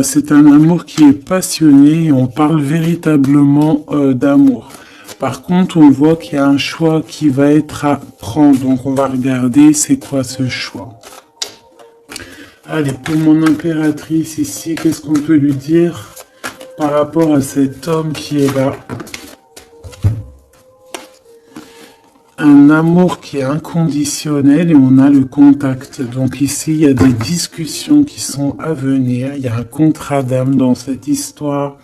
C'est un amour qui est passionné et on parle véritablement d'amour. Par contre, on voit qu'il y a un choix qui va être à prendre. Donc, on va regarder c'est quoi ce choix. Allez, pour mon impératrice ici, qu'est-ce qu'on peut lui dire par rapport à cet homme qui est là? Un amour qui est inconditionnel et on a le contact. Donc ici, il y a des discussions qui sont à venir. Il y a un contrat d'âme dans cette histoire.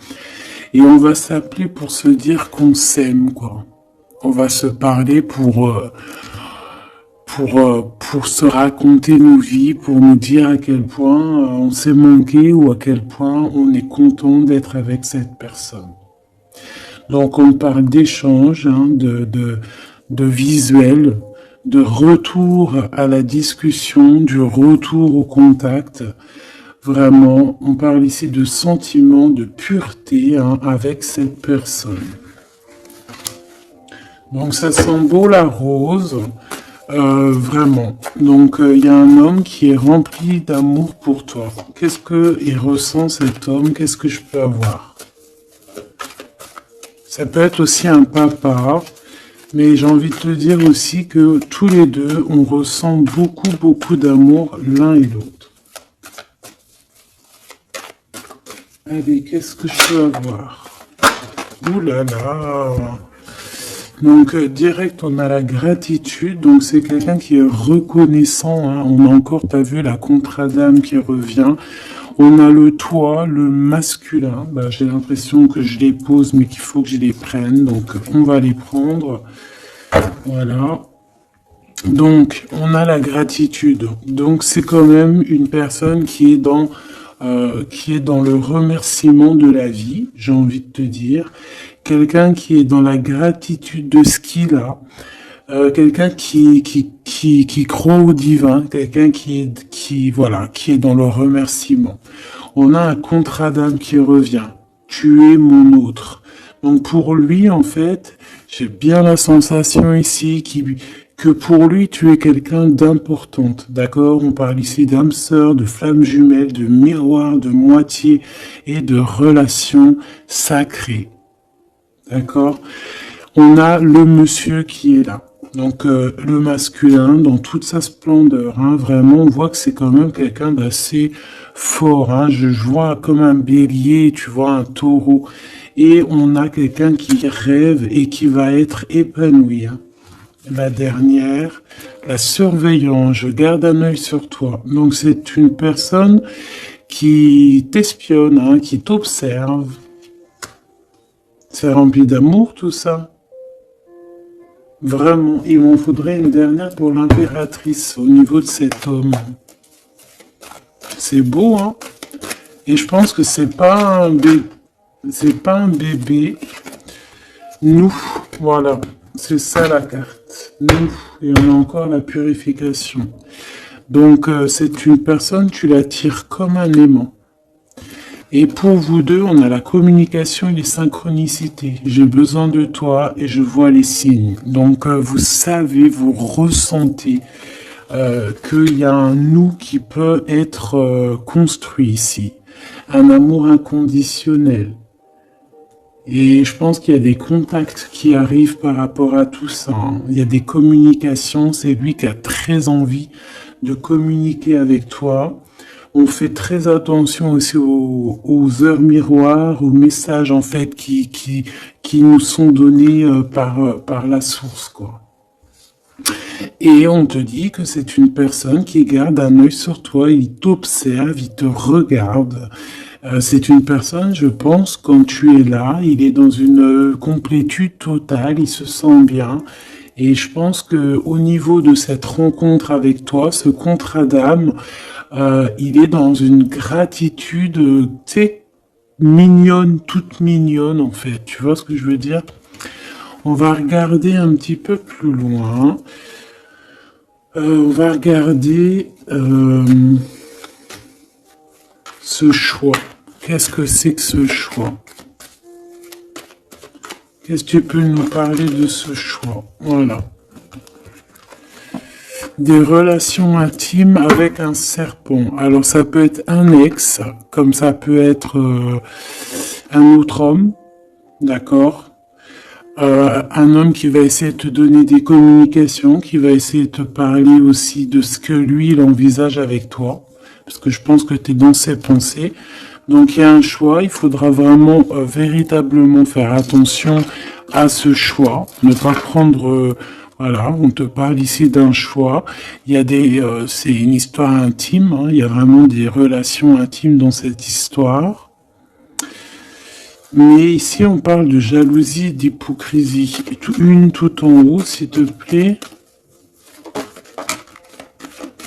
Et on va s'appeler pour se dire qu'on s'aime, quoi. On va se parler pour se raconter nos vies, pour nous dire à quel point on s'est manqué ou à quel point on est content d'être avec cette personne. Donc on parle d'échange, hein, de visuel, de retour à la discussion, du retour au contact. Vraiment, on parle ici de sentiment de pureté, hein, avec cette personne. Donc ça sent beau la rose, vraiment. Donc il y a un homme qui est rempli d'amour pour toi. Qu'est-ce qu'il ressent cet homme? Qu'est-ce que je peux avoir? Ça peut être aussi un papa. Mais j'ai envie de te dire aussi que tous les deux, on ressent beaucoup d'amour l'un et l'autre. Allez, qu'est-ce que je peux avoir? Ouh là là! Donc, direct, on a la gratitude. Donc, c'est quelqu'un qui est reconnaissant, hein. On a encore, t'as vu, la contrat d'âme qui revient. On a le toi, le masculin. Bah, j'ai l'impression que je les pose, mais qu'il faut que je les prenne. Donc, on va les prendre. Voilà. Donc, on a la gratitude. Donc, c'est quand même une personne qui est dans le remerciement de la vie, j'ai envie de te dire. Quelqu'un qui est dans la gratitude de ce qu'il a. Quelqu'un qui croit au divin, quelqu'un qui est dans le remerciement. On a un contrat d'âme qui revient. Tu es mon autre. Donc pour lui, en fait, j'ai bien la sensation ici que pour lui, tu es quelqu'un d'importante. D'accord? On parle ici d'âme sœur, de flamme jumelle, de miroir, de moitié et de relation sacrée. D'accord? On a le monsieur qui est là. Donc le masculin dans toute sa splendeur, hein, vraiment on voit que c'est quand même quelqu'un d'assez fort, hein. Je vois comme un bélier, tu vois un taureau, et on a quelqu'un qui rêve et qui va être épanoui, hein. La dernière, la surveillance, je garde un œil sur toi. Donc c'est une personne qui t'espionne, hein, qui t'observe. C'est rempli d'amour tout ça. Vraiment, il m'en faudrait une dernière pour l'impératrice au niveau de cet homme. C'est beau, hein? Et je pense que c'est pas un bébé. Nous, voilà, c'est ça la carte. Nous, et on a encore la purification. Donc, c'est une personne, tu l'attires comme un aimant. Et pour vous deux, on a la communication et les synchronicités. J'ai besoin de toi et je vois les signes. Donc, vous savez, vous ressentez qu'il y a un nous qui peut être construit ici. Un amour inconditionnel. Et je pense qu'il y a des contacts qui arrivent par rapport à tout ça, hein. Il y a des communications. C'est lui qui a très envie de communiquer avec toi. On fait très attention aussi aux heures miroirs, aux messages en fait qui nous sont donnés par la source, quoi. Et on te dit que c'est une personne qui garde un œil sur toi, il t'observe, il te regarde. C'est une personne, je pense, quand tu es là, il est dans une complétude totale, il se sent bien. Et je pense que au niveau de cette rencontre avec toi, ce contrat d'âme, il est dans une gratitude, tu sais, mignonne, toute mignonne en fait. Tu vois ce que je veux dire? On va regarder un petit peu plus loin. On va regarder ce choix. Qu'est-ce que c'est que ce choix? Qu'est-ce que tu peux nous parler de ce choix? Voilà. des relations intimes avec un serpent. Alors ça peut être un ex, comme ça peut être un autre homme, d'accord? Un homme qui va essayer de te donner des communications, qui va essayer de te parler aussi de ce que lui, il envisage avec toi, parce que je pense que tu es dans ses pensées. Donc il y a un choix, il faudra vraiment véritablement faire attention à ce choix, ne pas prendre... voilà, on te parle ici d'un choix. Il y a c'est une histoire intime, hein, il y a vraiment des relations intimes dans cette histoire. Mais ici, on parle de jalousie et d'hypocrisie. Une tout en haut, s'il te plaît.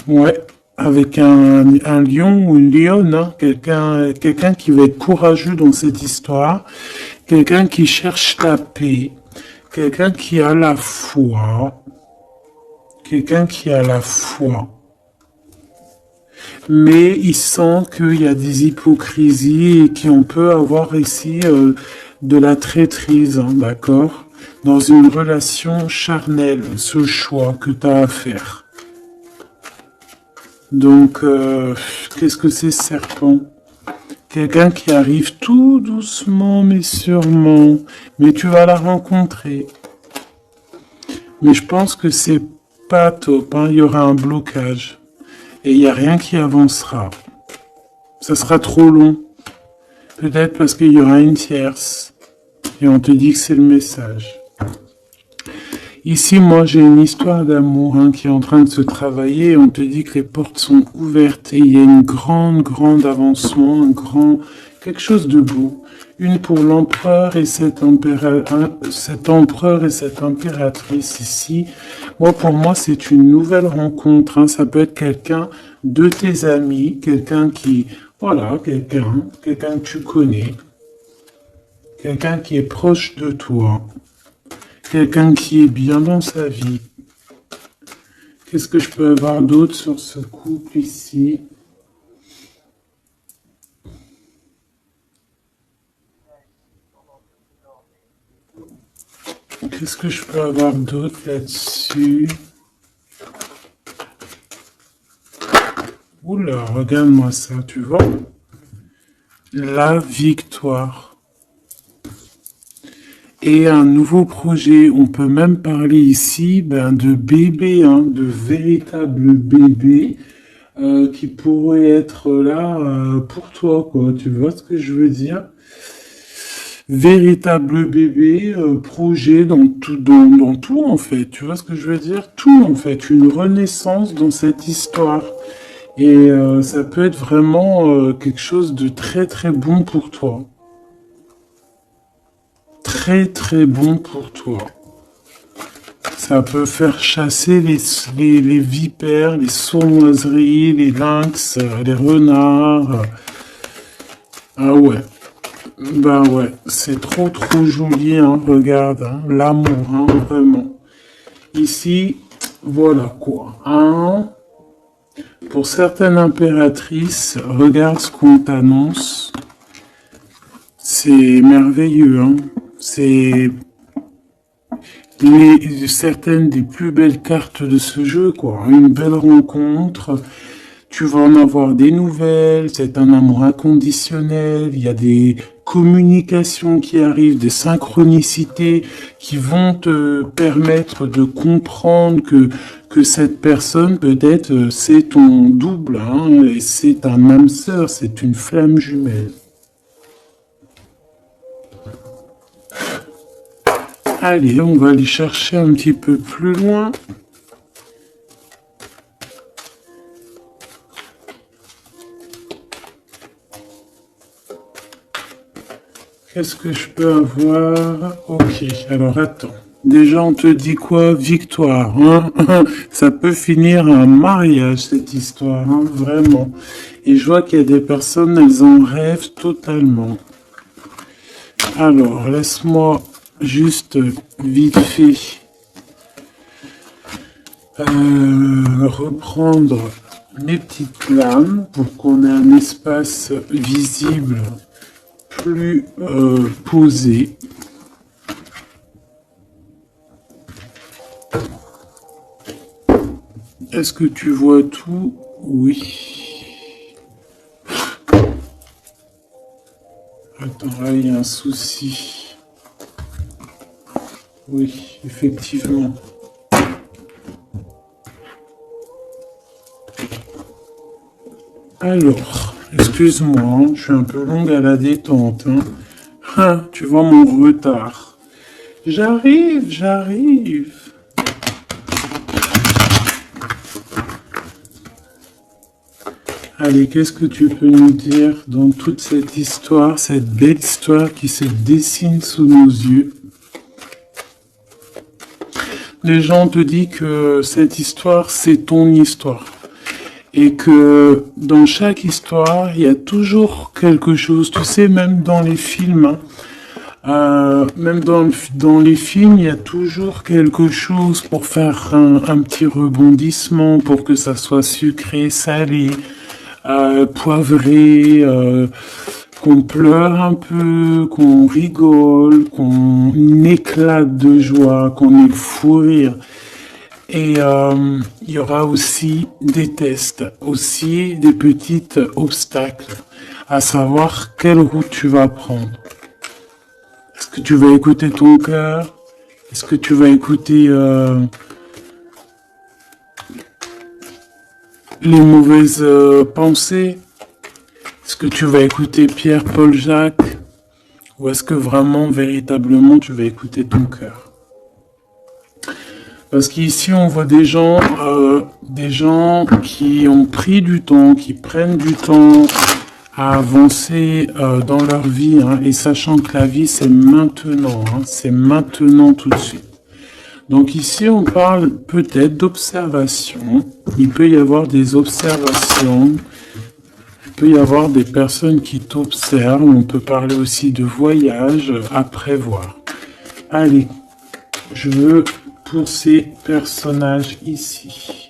Ouais, avec un lion ou une lionne, hein, quelqu'un qui va être courageux dans cette histoire, quelqu'un qui cherche la paix, quelqu'un qui a la foi, quelqu'un qui a la foi. Mais il sent qu'il y a des hypocrisies et qu'on peut avoir ici de la traîtrise, hein, d'accord? Dans une relation charnelle, ce choix que tu as à faire. Donc, qu'est-ce que c'est, serpent? Quelqu'un qui arrive tout doucement mais sûrement, mais tu vas la rencontrer. Mais je pense que c'est pas top, hein, il y aura un blocage. Et il n'y a rien qui avancera. Ça sera trop long. Peut-être parce qu'il y aura une tierce. Et on te dit que c'est le message. Ici, moi, j'ai une histoire d'amour hein, qui est en train de se travailler. Et on te dit que les portes sont ouvertes. Et il y a une grande avancement, quelque chose de beau. Une pour l'empereur et cet empereur et cette impératrice ici. Moi, pour moi, c'est une nouvelle rencontre. Hein. Ça peut être quelqu'un de tes amis, quelqu'un qui, voilà, quelqu'un que tu connais, quelqu'un qui est proche de toi, quelqu'un qui est bien dans sa vie. Qu'est-ce que je peux avoir d'autre sur ce couple ici? Qu'est-ce que je peux avoir d'autre là-dessus? Oula, regarde-moi ça, tu vois? La victoire. Et un nouveau projet, on peut même parler ici de bébés, hein, de véritables bébés qui pourraient être là pour toi, quoi. Tu vois ce que je veux dire? Véritable bébé, projet dans tout en fait. Tu vois ce que je veux dire? Tout en fait, une renaissance dans cette histoire. Et ça peut être vraiment quelque chose de très bon pour toi. Très bon pour toi. Ça peut faire chasser les vipères, les sournoiseries, les lynx, les renards. Ah ouais. Bah ouais, c'est trop joli, hein, regarde, hein, l'amour, hein, vraiment. Ici, voilà quoi, hein. Pour certaines impératrices, regarde ce qu'on t'annonce. C'est merveilleux, hein. C'est certaines des plus belles cartes de ce jeu, quoi. Une belle rencontre. Tu vas en avoir des nouvelles, c'est un amour inconditionnel, il y a des communications qui arrivent, des synchronicités qui vont te permettre de comprendre que cette personne, peut-être, c'est ton double, hein, et c'est un âme sœur, c'est une flamme jumelle. Allez, on va aller chercher un petit peu plus loin. Qu'est-ce que je peux avoir? Ok, alors attends. Déjà, on te dit quoi? Victoire, hein? Ça peut finir un mariage, cette histoire, hein? Vraiment. Et je vois qu'il y a des personnes, elles en rêvent totalement. Alors, laisse-moi juste vite fait reprendre mes petites lames pour qu'on ait un espace visible plus posé. Est-ce que tu vois tout? Oui. Attends, là, il y a un souci. Oui, effectivement. Alors, excuse-moi, hein, je suis un peu longue à la détente. Hein. Ah, tu vois mon retard. J'arrive. Allez, qu'est-ce que tu peux nous dire dans toute cette histoire, cette belle histoire qui se dessine sous nos yeux? Les gens te disent que cette histoire, c'est ton histoire. Et que dans chaque histoire, il y a toujours quelque chose. Tu sais, même dans les films, même dans les films, il y a toujours quelque chose pour faire un petit rebondissement, pour que ça soit sucré, salé, poivré, qu'on pleure un peu, qu'on rigole, qu'on éclate de joie, qu'on ait fou rire. Et il y aura aussi des tests, aussi des petits obstacles, à savoir quelle route tu vas prendre. Est-ce que tu vas écouter ton cœur? Est-ce que tu vas écouter les mauvaises pensées? Est-ce que tu vas écouter Pierre, Paul, Jacques? Ou est-ce que vraiment, véritablement, tu vas écouter ton cœur? Parce qu'ici, on voit des gens qui ont pris du temps, qui prennent du temps à avancer dans leur vie, hein, et sachant que la vie, c'est maintenant, hein, c'est maintenant tout de suite. Donc ici, on parle peut-être d'observation. Il peut y avoir des observations. Il peut y avoir des personnes qui t'observent. On peut parler aussi de voyage à prévoir. Allez, je veux pour ces personnages ici.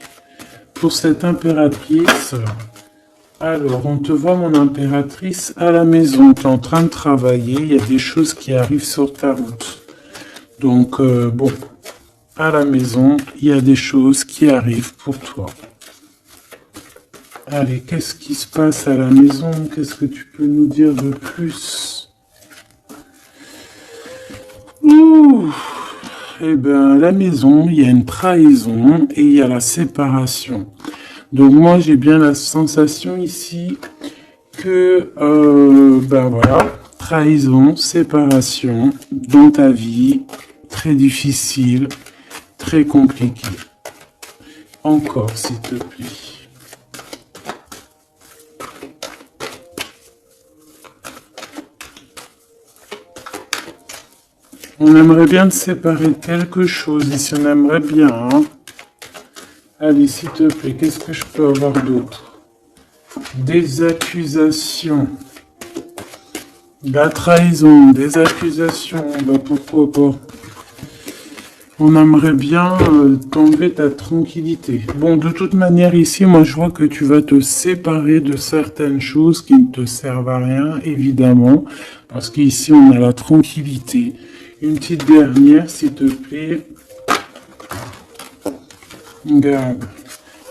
Pour cette impératrice, alors on te voit mon impératrice à la maison. Tu es en train de travailler. Il y a des choses qui arrivent sur ta route. Donc bon, à la maison, il y a des choses qui arrivent pour toi. Allez, qu'est-ce qui se passe à la maison? Qu'est-ce que tu peux nous dire de plus? Ouh. Eh bien, à la maison, il y a une trahison et il y a la séparation. Donc moi, j'ai bien la sensation ici que, ben voilà, trahison, séparation dans ta vie, très difficile, très compliqué. Encore, s'il te plaît. On aimerait bien te séparer de quelque chose ici, on aimerait bien. Hein. Allez, s'il te plaît, qu'est-ce que je peux avoir d'autre? Des accusations. La trahison, des accusations, bah pourquoi pas. On aimerait bien t'enlever ta tranquillité. Bon, de toute manière, ici, moi, je vois que tu vas te séparer de certaines choses qui ne te servent à rien, évidemment, parce qu'ici, on a la tranquillité. Une petite dernière, s'il te plaît. Regarde.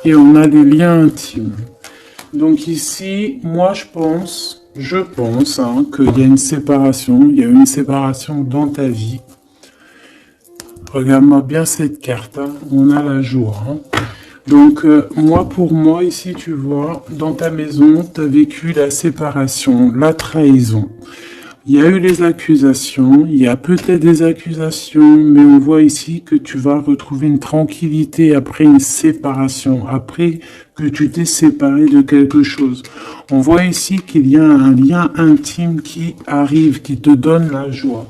Et on a les liens intimes. Donc ici, moi, je pense hein, qu'il y a une séparation. Il y a une séparation dans ta vie. Regarde-moi bien cette carte. Hein. On a la joie. Hein. Donc, pour moi, ici, tu vois, dans ta maison, tu as vécu la séparation, la trahison. Il y a eu les accusations, il y a peut-être des accusations, mais on voit ici que tu vas retrouver une tranquillité après une séparation, après que tu t'es séparé de quelque chose. On voit ici qu'il y a un lien intime qui arrive, qui te donne la joie.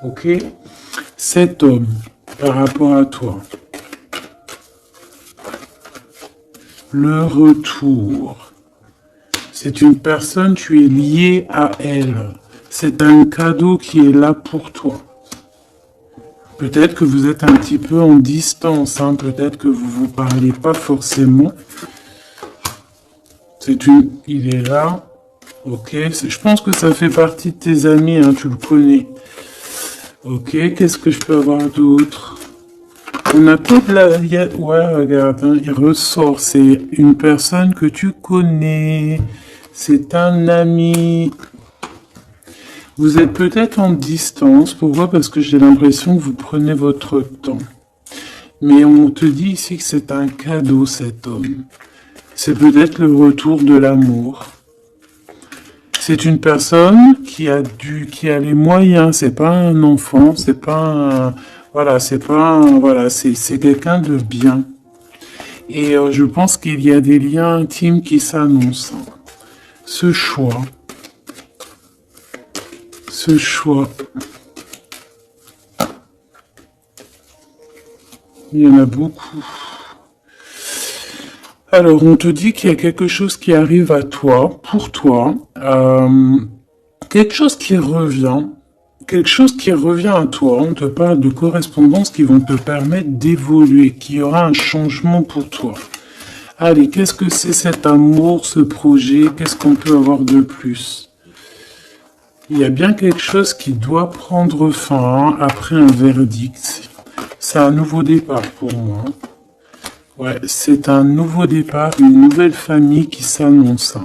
Ok? Cet homme, par rapport à toi. Le retour. C'est une personne, tu es lié à elle. C'est un cadeau qui est là pour toi. Peut-être que vous êtes un petit peu en distance, hein, peut-être que vous ne vous parlez pas forcément. Il est là. Ok, je pense que ça fait partie de tes amis, hein, tu le connais. Ok, qu'est-ce que je peux avoir d'autre? On a toute la... Ouais, regarde, hein, il ressort. C'est une personne que tu connais. C'est un ami. Vous êtes peut-être en distance. Pourquoi? Parce que j'ai l'impression que vous prenez votre temps. Mais on te dit ici que c'est un cadeau, cet homme. C'est peut-être le retour de l'amour. C'est une personne qui a les moyens. C'est pas un enfant. C'est pas un... Voilà, c'est pas un... Voilà, c'est quelqu'un de bien. Et je pense qu'il y a des liens intimes qui s'annoncent. Ce choix. Ce choix. Il y en a beaucoup. Alors, on te dit qu'il y a quelque chose qui arrive à toi, pour toi, quelque chose qui revient, à toi. On te parle de correspondances qui vont te permettre d'évoluer, qu'il y aura un changement pour toi. Allez, qu'est-ce que c'est cet amour, ce projet? Qu'est-ce qu'on peut avoir de plus? Il y a bien quelque chose qui doit prendre fin après un verdict. C'est un nouveau départ pour moi. Ouais, c'est un nouveau départ, une nouvelle famille qui s'annonce.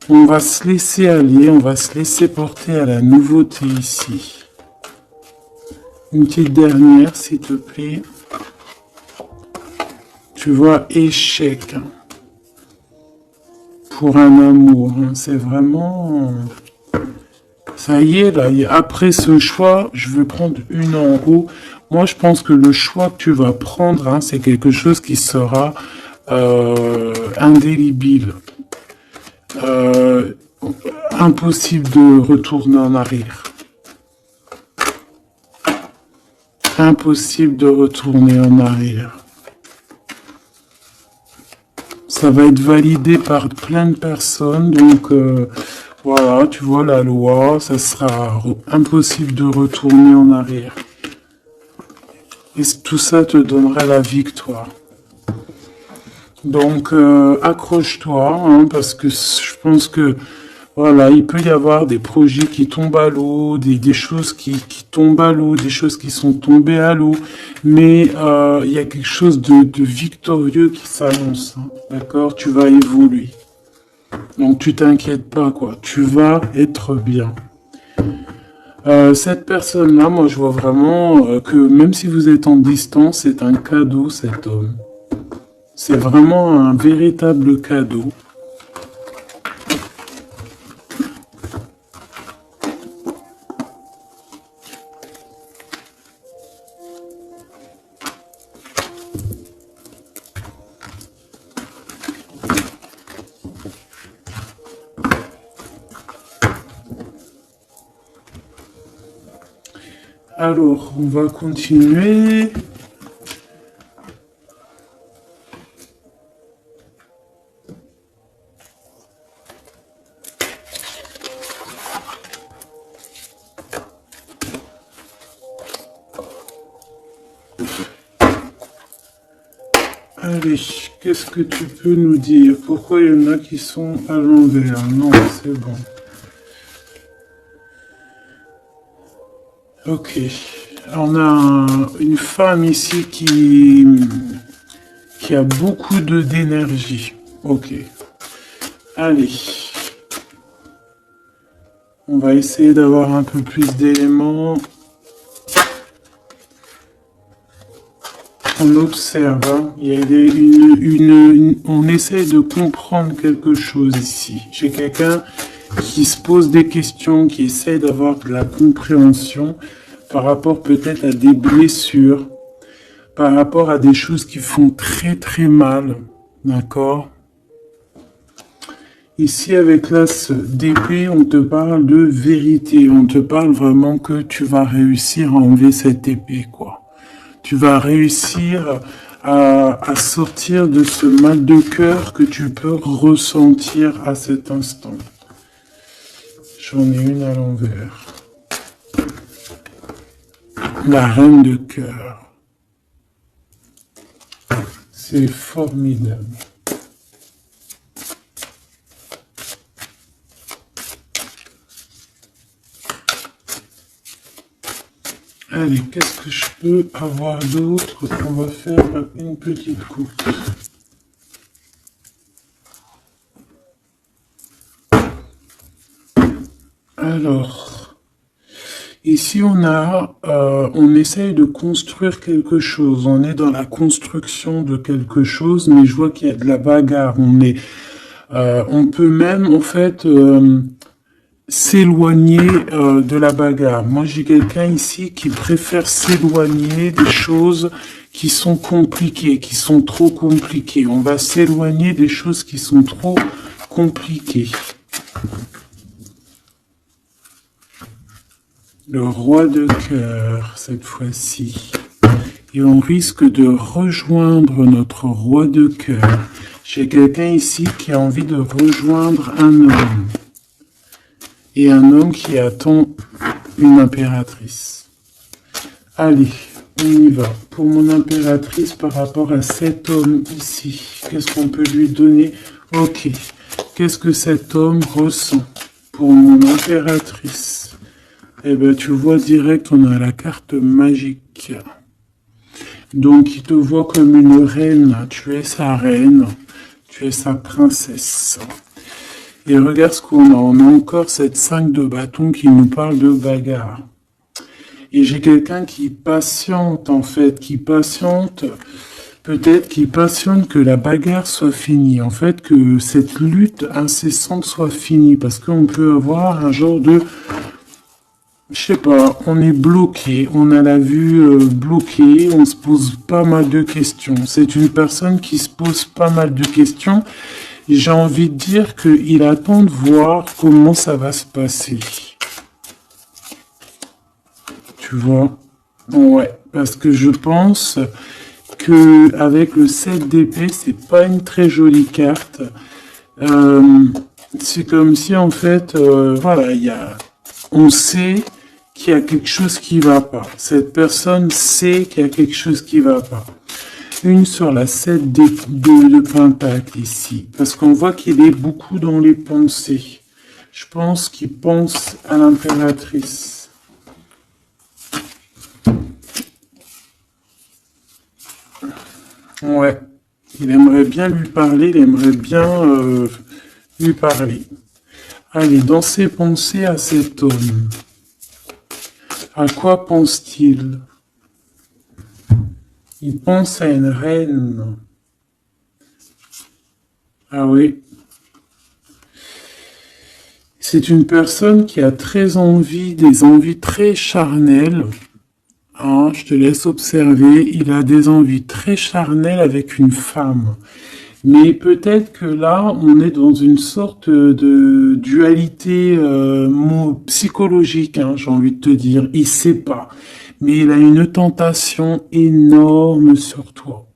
On va se laisser aller, on va se laisser porter à la nouveauté ici. Une petite dernière, s'il te plaît. Tu vois, échec. Pour un amour, hein. C'est vraiment... Ça y est, là, après ce choix, je veux prendre une en haut. Moi, je pense que le choix que tu vas prendre, hein, c'est quelque chose qui sera indélébile. Impossible de retourner en arrière. Impossible de retourner en arrière. Ça va être validé par plein de personnes, donc... voilà, tu vois la loi, ça sera impossible de retourner en arrière. Et tout ça te donnera la victoire. Donc, accroche-toi, hein, parce que je pense que, voilà, il peut y avoir des projets qui tombent à l'eau, des choses qui tombent à l'eau, des choses qui sont tombées à l'eau, mais il y a quelque chose de victorieux qui s'annonce, hein, d'accord? Tu vas évoluer. Donc tu t'inquiètes pas, quoi. Tu vas être bien. Cette personne-là, moi je vois vraiment que même si vous êtes en distance, c'est un cadeau, cet homme. C'est vraiment un véritable cadeau. Alors, on va continuer. Allez, qu'est-ce que tu peux nous dire? Pourquoi il y en a qui sont à l'envers? Non, c'est bon. Ok. On a une femme ici qui a beaucoup d'énergie. Ok. Allez. On va essayer d'avoir un peu plus d'éléments. On observe, hein. Il y a on essaie de comprendre quelque chose ici. J'ai quelqu'un qui se pose des questions, qui essaie d'avoir de la compréhension par rapport peut-être à des blessures, par rapport à des choses qui font très très mal, d'accord? Ici, avec l'as d'épée, on te parle de vérité, on te parle vraiment que tu vas réussir à enlever cette épée, quoi. Tu vas réussir à sortir de ce mal de cœur que tu peux ressentir à cet instant. J'en ai une à l'envers. La reine de cœur. C'est formidable. Allez, qu'est-ce que je peux avoir d'autre? On va faire une petite coupe. Alors, ici on essaye de construire quelque chose. On est dans la construction de quelque chose, mais je vois qu'il y a de la bagarre. On peut même en fait s'éloigner de la bagarre. Moi, j'ai quelqu'un ici qui préfère s'éloigner des choses qui sont compliquées, qui sont trop compliquées. On va s'éloigner des choses qui sont trop compliquées. Le roi de cœur, cette fois-ci. Et on risque de rejoindre notre roi de cœur. J'ai quelqu'un ici qui a envie de rejoindre un homme. Et un homme qui attend une impératrice. Allez, on y va. Pour mon impératrice, par rapport à cet homme ici, qu'est-ce qu'on peut lui donner? Ok. Qu'est-ce que cet homme ressent pour mon impératrice? Eh bien, tu vois direct, on a la carte magique. Donc, il te voit comme une reine. Tu es sa reine. Tu es sa princesse. Et regarde ce qu'on a. On a encore cette 5 de bâton qui nous parle de bagarre. Et j'ai quelqu'un qui patiente, en fait, qui patiente, peut-être qui patiente que la bagarre soit finie. En fait, que cette lutte incessante soit finie. Parce qu'on peut avoir un genre de... Je sais pas, on est bloqué, on a la vue bloquée, on se pose pas mal de questions. C'est une personne qui se pose pas mal de questions. J'ai envie de dire qu'il attend de voir comment ça va se passer. Tu vois? Ouais, parce que je pense que avec le 7 d'épée, c'est pas une très jolie carte. C'est comme si en fait, voilà, on sait qu'il y a quelque chose qui va pas. Cette personne sait qu'il y a quelque chose qui va pas. Une sur la 7 de Pentacle ici. Parce qu'on voit qu'il est beaucoup dans les pensées. Je pense qu'il pense à l'impératrice. Ouais. Il aimerait bien lui parler, il aimerait bien lui parler. Allez, dans ses pensées à cet homme. À quoi pense-t-il? Il pense à une reine. Ah oui. C'est une personne qui a très envie, des envies très charnelles. Hein, je te laisse observer. Il a des envies très charnelles avec une femme. Mais peut-être que là, on est dans une sorte de dualité psychologique, hein, j'ai envie de te dire. Il sait pas. Mais il a une tentation énorme sur toi.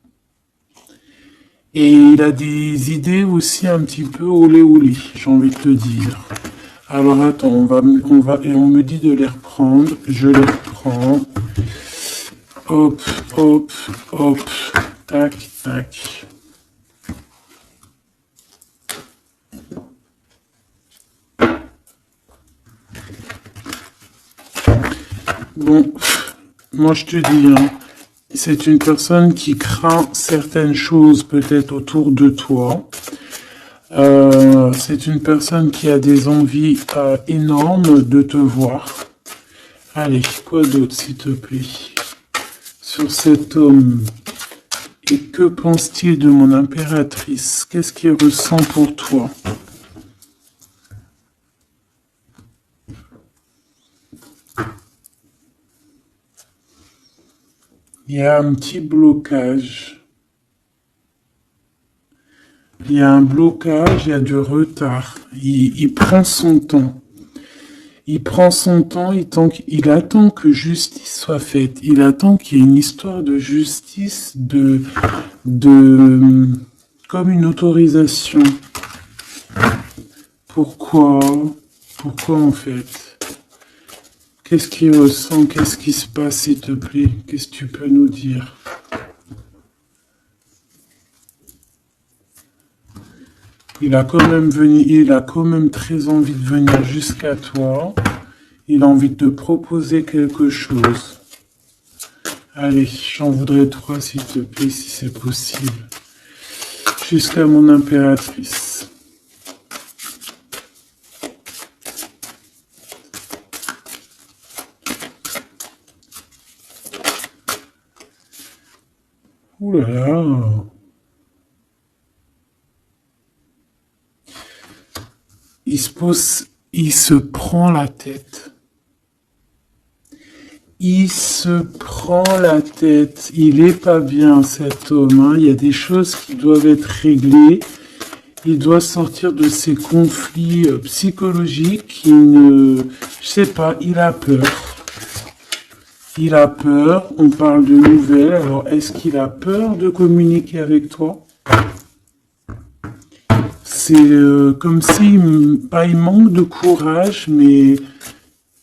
Et il a des idées aussi un petit peu olé olé, j'ai envie de te dire. Alors attends, et on me dit de les reprendre. Je les reprends. Hop, hop, hop. Tac, tac. Bon, moi je te dis, hein, c'est une personne qui craint certaines choses peut-être autour de toi. C'est une personne qui a des envies énormes de te voir. Allez, quoi d'autre s'il te plaît? Sur cet homme. Et que pense-t-il de mon impératrice? Qu'est-ce qu'il ressent pour toi? Il y a un petit blocage. Il y a un blocage, il y a du retard. Il prend son temps. Il prend son temps, il attend que justice soit faite. Il attend qu'il y ait une histoire de justice, comme une autorisation. Pourquoi en fait? Qu'est-ce qu'il ressent? Qu'est-ce qui se passe, s'il te plaît? Qu'est-ce que tu peux nous dire? Il a quand même très envie de venir jusqu'à toi. Il a envie de te proposer quelque chose. Allez, j'en voudrais 3 s'il te plaît, si c'est possible. Jusqu'à mon impératrice. Ouh là là. Il se prend la tête. Il se prend la tête. Il est pas bien, cet homme, hein. Il y a des choses qui doivent être réglées. Il doit sortir de ces conflits psychologiques. Je sais pas, il a peur. Il a peur. On parle de nouvelles. Alors, est-ce qu'il a peur de communiquer avec toi? C'est comme si, pas il manque de courage, mais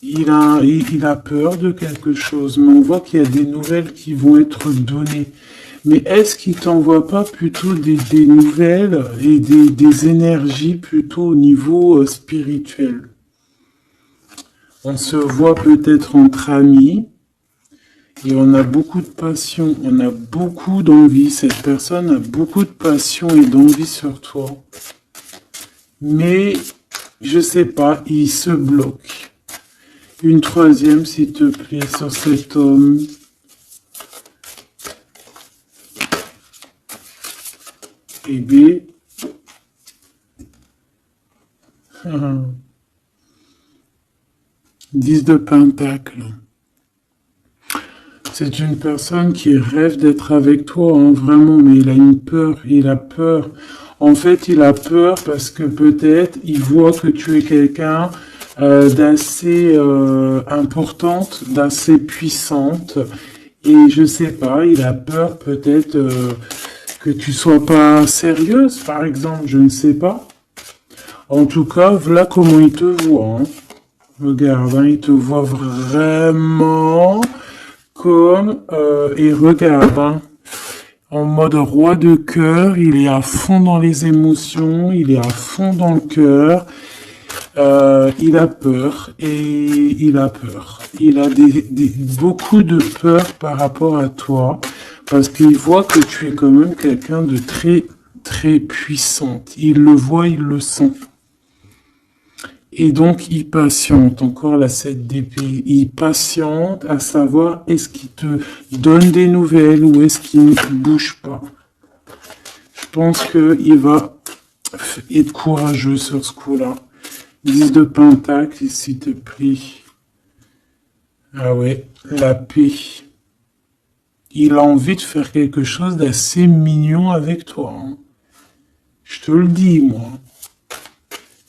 il a peur de quelque chose. Mais on voit qu'il y a des nouvelles qui vont être données. Mais est-ce qu'il t'envoie pas plutôt des nouvelles et des énergies plutôt au niveau spirituel? On se voit peut-être entre amis et on a beaucoup de passion, on a beaucoup d'envie. Cette personne a beaucoup de passion et d'envie sur toi. Mais, je sais pas, il se bloque. Une troisième, s'il te plaît, sur cet homme. Et B. 10 de Pentacle. C'est une personne qui rêve d'être avec toi, hein, vraiment, mais il a une peur, il a peur. En fait, il a peur parce que peut-être il voit que tu es quelqu'un d'assez importante, d'assez puissante. Et je sais pas, il a peur peut-être que tu sois pas sérieuse, par exemple, je ne sais pas. En tout cas, voilà comment il te voit. Hein. Regarde, hein, il te voit vraiment comme... et regarde, hein, en mode roi de cœur, il est à fond dans les émotions, il est à fond dans le cœur. Il a peur et il a peur. Il a beaucoup de peur par rapport à toi parce qu'il voit que tu es quand même quelqu'un de très, très puissante. Il le voit, il le sent. Et donc, il patiente. Encore la 7 d'épée. Il patiente à savoir est-ce qu'il te donne des nouvelles ou est-ce qu'il ne bouge pas. Je pense qu'il va être courageux sur ce coup-là. 10 de Pentacle, s'il te plaît. Ah ouais, la paix. Il a envie de faire quelque chose d'assez mignon avec toi. Hein. Je te le dis, moi.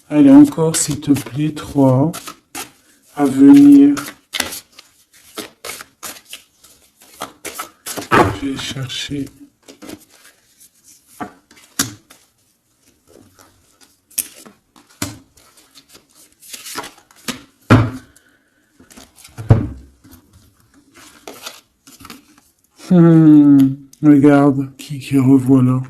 Allez, encore, s'il te plaît, 3. À venir. Je vais chercher... Regarde, qui revoit là.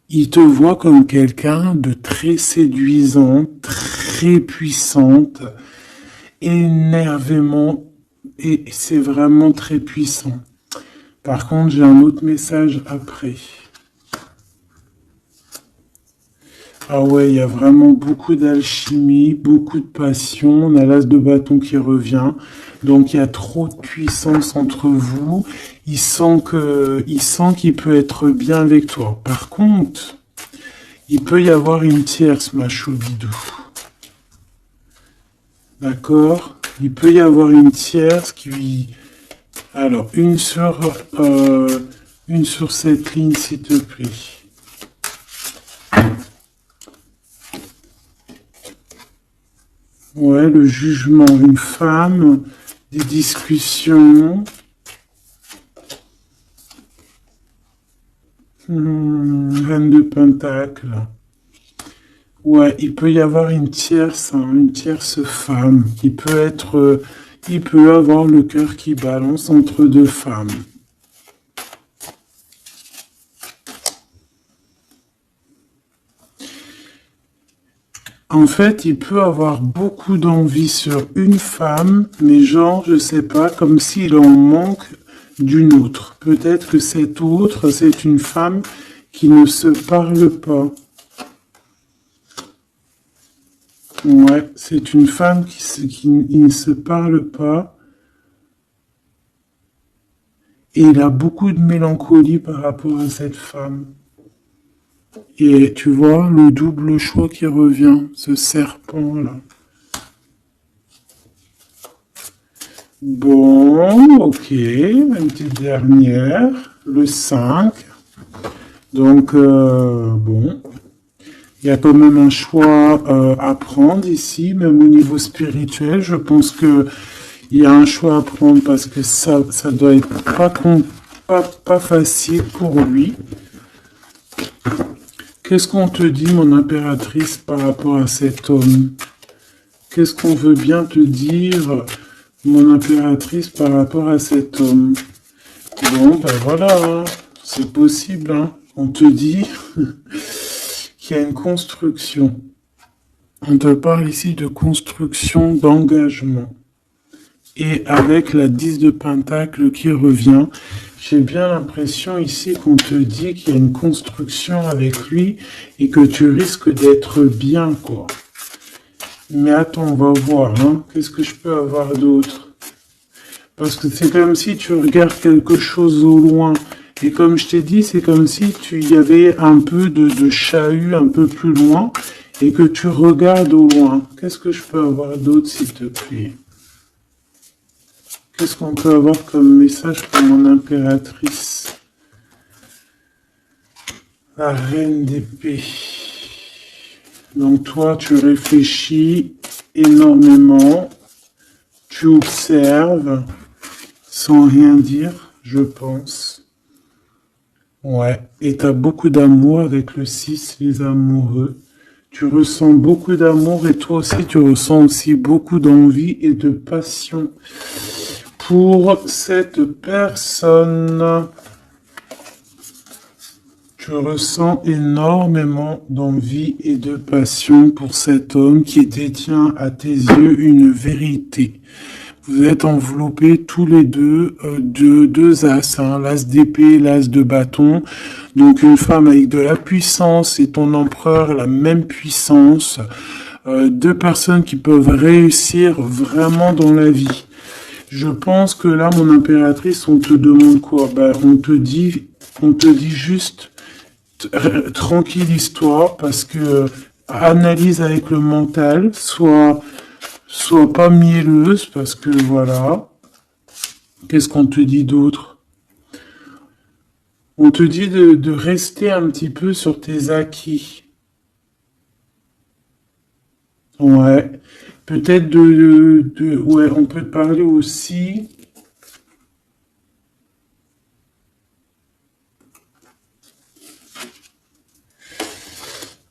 Il te voit comme quelqu'un de très séduisant, très puissante, énervément, et c'est vraiment très puissant. Par contre, j'ai un autre message après. Ah ouais, il y a vraiment beaucoup d'alchimie, beaucoup de passion. On a l'as de bâton qui revient. Donc il y a trop de puissance entre vous. Il sent qu'il peut être bien avec toi. Par contre, il peut y avoir une tierce, ma choubidou. D'accord? Il peut y avoir une tierce qui... Alors, une sur cette ligne, s'il te plaît. Ouais, le jugement, une femme, des discussions. Reine de Pentacle. Ouais, il peut y avoir une tierce femme. Il peut avoir le cœur qui balance entre deux femmes. En fait, il peut avoir beaucoup d'envie sur une femme, mais genre, je sais pas, comme s'il en manque d'une autre. Peut-être que cette autre, c'est une femme qui ne se parle pas. Ouais, c'est une femme qui ne se parle pas. Et il a beaucoup de mélancolie par rapport à cette femme. Et tu vois, le double choix qui revient, ce serpent-là. Bon, ok, une petite dernière, le 5. Donc, bon, il y a quand même un choix à prendre ici, même au niveau spirituel. Je pense que il y a un choix à prendre parce que ça doit être pas facile pour lui. Qu'est-ce qu'on te dit, mon impératrice, par rapport à cet homme? Qu'est-ce qu'on veut bien te dire, mon impératrice, par rapport à cet homme? Bon, ben voilà, hein, c'est possible, hein. On te dit qu'il y a une construction. On te parle ici de construction, d'engagement. Et avec la 10 de Pentacle qui revient, j'ai bien l'impression ici qu'on te dit qu'il y a une construction avec lui et que tu risques d'être bien, quoi. Mais attends, on va voir, hein. Qu'est-ce que je peux avoir d'autre? Parce que c'est comme si tu regardes quelque chose au loin. Et comme je t'ai dit, c'est comme si tu y avait un peu de chahut un peu plus loin et que tu regardes au loin. Qu'est-ce que je peux avoir d'autre, s'il te plaît? Qu'est-ce qu'on peut avoir comme message pour mon impératrice? La reine d'épée. Donc toi, tu réfléchis énormément, tu observes, sans rien dire, je pense. Ouais, et tu as beaucoup d'amour avec le 6, les amoureux. Tu ressens beaucoup d'amour et toi aussi, tu ressens aussi beaucoup d'envie et de passion pour cette personne. Tu ressens énormément d'envie et de passion pour cet homme qui détient à tes yeux une vérité. Vous êtes enveloppés tous les deux de deux as, hein, l'as d'épée, l'as de bâton. Donc une femme avec de la puissance et ton empereur la même puissance. Deux personnes qui peuvent réussir vraiment dans la vie. Je pense que là, mon impératrice, on te demande quoi? Ben, on te dit juste tranquille histoire parce que analyse avec le mental, soit pas mielleuse parce que voilà. Qu'est-ce qu'on te dit d'autre? On te dit de rester un petit peu sur tes acquis. Ouais. Peut-être ouais, on peut te parler aussi.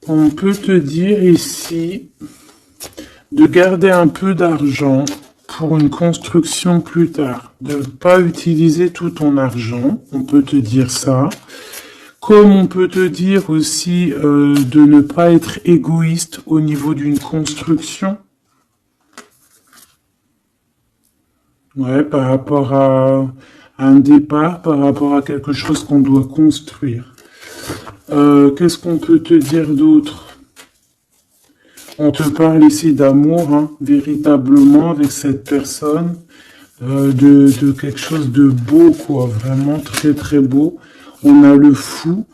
On peut te dire ici de garder un peu d'argent pour une construction plus tard. De ne pas utiliser tout ton argent, on peut te dire ça. Comme on peut te dire aussi de ne pas être égoïste au niveau d'une construction. Ouais, par rapport à un départ, par rapport à quelque chose qu'on doit construire. Qu'est-ce qu'on peut te dire d'autre? On te parle ici d'amour, hein, véritablement, avec cette personne, de quelque chose de beau, quoi, vraiment très très beau. On a le fou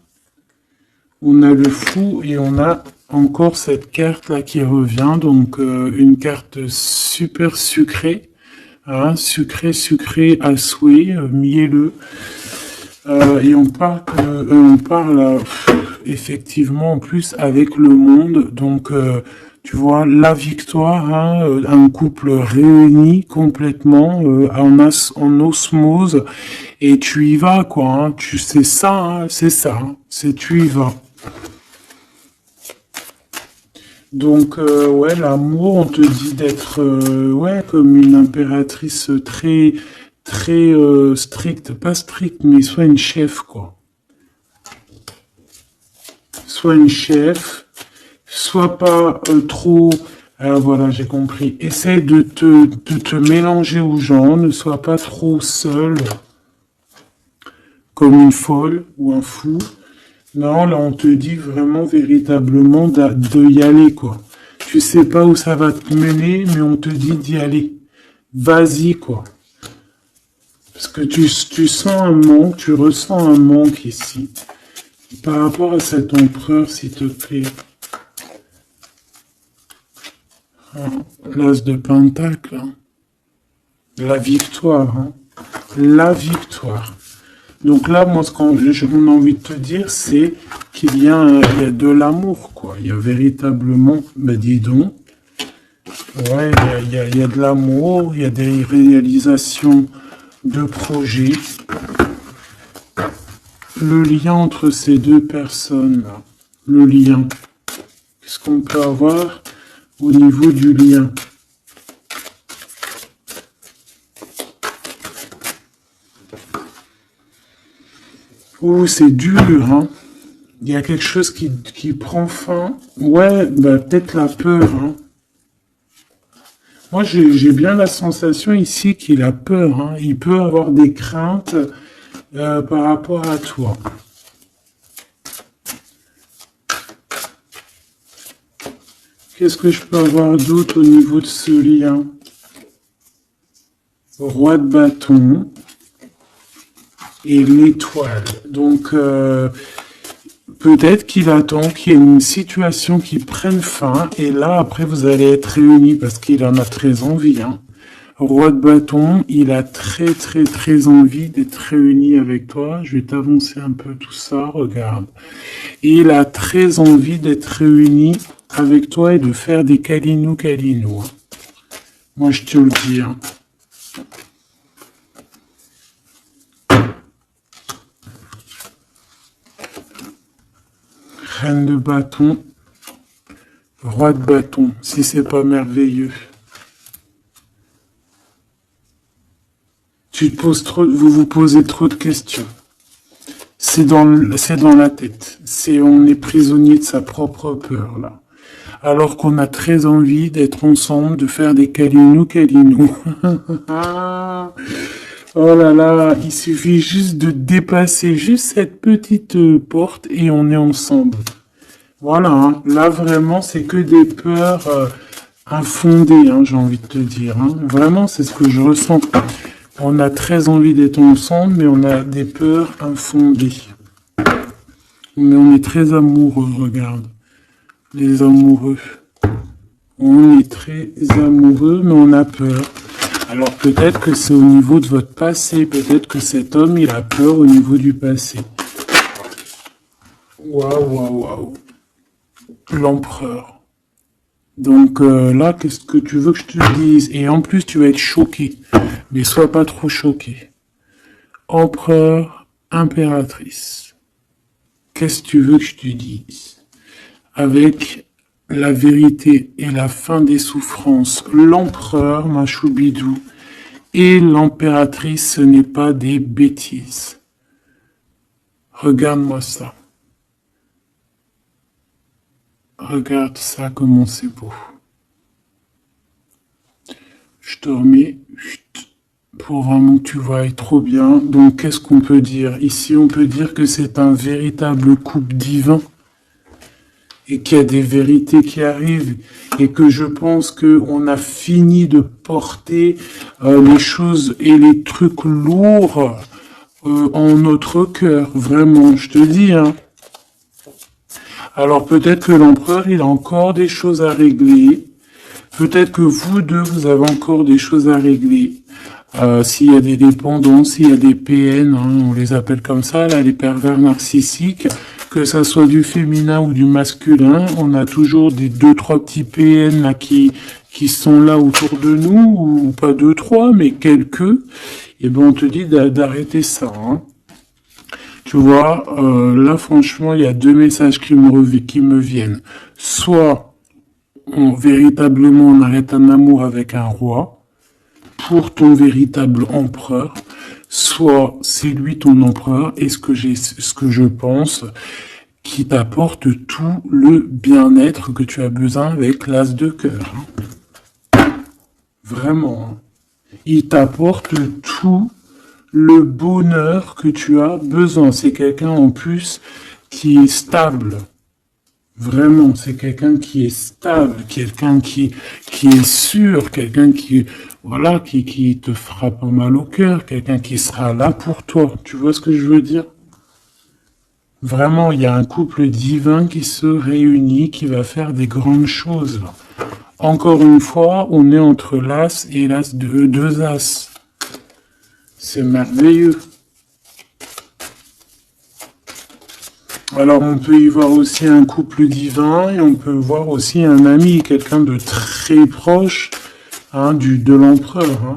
et on a encore cette carte-là qui revient, donc une carte super sucrée, hein, sucré à souhait, mielleux. Et on parle effectivement en plus avec le monde, donc tu vois la victoire, hein, un couple réuni complètement en osmose, et tu y vas quoi, hein, tu sais ça, hein, c'est ça, hein, c'est tu y vas. Donc ouais, l'amour, on te dit d'être ouais comme une impératrice très stricte, pas stricte, mais soit une chef quoi. Soit une chef, Sois pas trop... Ah, voilà, j'ai compris. Essaye de te mélanger aux gens, ne sois pas trop seul, comme une folle ou un fou. Non, là, on te dit vraiment, véritablement, de y aller, quoi. Tu sais pas où ça va te mener, mais on te dit d'y aller. Vas-y, quoi. Parce que tu sens un manque, tu ressens un manque ici. Par rapport à cet empereur, s'il te plaît. L'as de Pentacle. Hein. La victoire. Hein. La victoire. Donc là, moi, ce qu'on a envie de te dire, c'est qu'il y a de l'amour, quoi. Il y a véritablement, ben dis donc, ouais, il y a de l'amour, il y a des réalisations de projets. Le lien entre ces deux personnes-là, le lien, qu'est-ce qu'on peut avoir au niveau du lien? Oh, c'est dur, hein. Il y a quelque chose qui prend fin. Ouais, bah, peut-être la peur, hein. Moi, j'ai bien la sensation ici qu'il a peur, hein. Il peut avoir des craintes par rapport à toi. Qu'est-ce que je peux avoir d'autre au niveau de ce lien? Roi de bâton et l'étoile. Donc, peut-être qu'il attend qu'il y ait une situation qui prenne fin et là, après, vous allez être réunis parce qu'il en a très envie. Hein. Roi de bâton, il a très envie d'être réuni avec toi. Je vais t'avancer un peu tout ça, regarde. Et il a très envie d'être réuni avec toi et de faire des câlinou. Hein. Moi, je te le dis. Hein. Reine de bâton, roi de bâton, si c'est pas merveilleux. Vous vous posez trop de questions. C'est dans la tête. On est prisonnier de sa propre peur, là. Alors qu'on a très envie d'être ensemble, de faire des câlinou. Oh là là, il suffit juste de dépasser juste cette petite porte et on est ensemble. Voilà, hein. Là vraiment c'est que des peurs infondées, hein, j'ai envie de te dire. Hein. Vraiment c'est ce que je ressens. On a très envie d'être ensemble, mais on a des peurs infondées. Mais on est très amoureux, regarde. Les amoureux. On est très amoureux, mais on a peur. Alors peut-être que c'est au niveau de votre passé, peut-être que cet homme, il a peur au niveau du passé. Waouh. L'empereur. Donc là, qu'est-ce que tu veux que je te dise? Et en plus, tu vas être choqué. Mais sois pas trop choqué. Empereur, impératrice. Qu'est-ce que tu veux que je te dise? Avec la vérité et la fin des souffrances, l'empereur, ma choubidou, et l'impératrice, ce n'est pas des bêtises. Regarde-moi ça. Regarde ça, comment c'est beau. Je te remets pour vraiment que tu vois trop bien. Donc, qu'est-ce qu'on peut dire? Ici, on peut dire que c'est un véritable couple divin et qu'il y a des vérités qui arrivent et que je pense qu'on a fini de porter les choses et les trucs lourds en notre cœur. Vraiment, je te dis, hein. Alors peut-être que l'empereur, il a encore des choses à régler. Peut-être que vous deux, vous avez encore des choses à régler. S'il y a des dépendances, s'il y a des PN, hein, on les appelle comme ça, là, les pervers narcissiques, que ça soit du féminin ou du masculin, on a toujours des 2-3 petits PN là qui sont là autour de nous, ou pas 2-3, mais quelques. Et ben on te dit d'arrêter ça. Hein. Tu vois, là franchement, il y a deux messages qui me viennent. Soit véritablement on arrête un amour avec un roi pour ton véritable empereur, soit c'est lui ton empereur et ce que je pense qui t'apporte tout le bien-être que tu as besoin avec l'as de cœur. Vraiment. Il t'apporte tout le bonheur que tu as besoin. C'est quelqu'un en plus qui est stable. Vraiment, c'est quelqu'un qui est stable, quelqu'un qui est sûr, quelqu'un qui, voilà, qui te fera pas mal au cœur, quelqu'un qui sera là pour toi. Tu vois ce que je veux dire? Vraiment, il y a un couple divin qui se réunit, qui va faire des grandes choses. Encore une fois, on est entre l'as et l'as de deux as. C'est merveilleux. Alors, on peut y voir aussi un couple divin et on peut voir aussi un ami, quelqu'un de très proche hein, de l'empereur. Hein.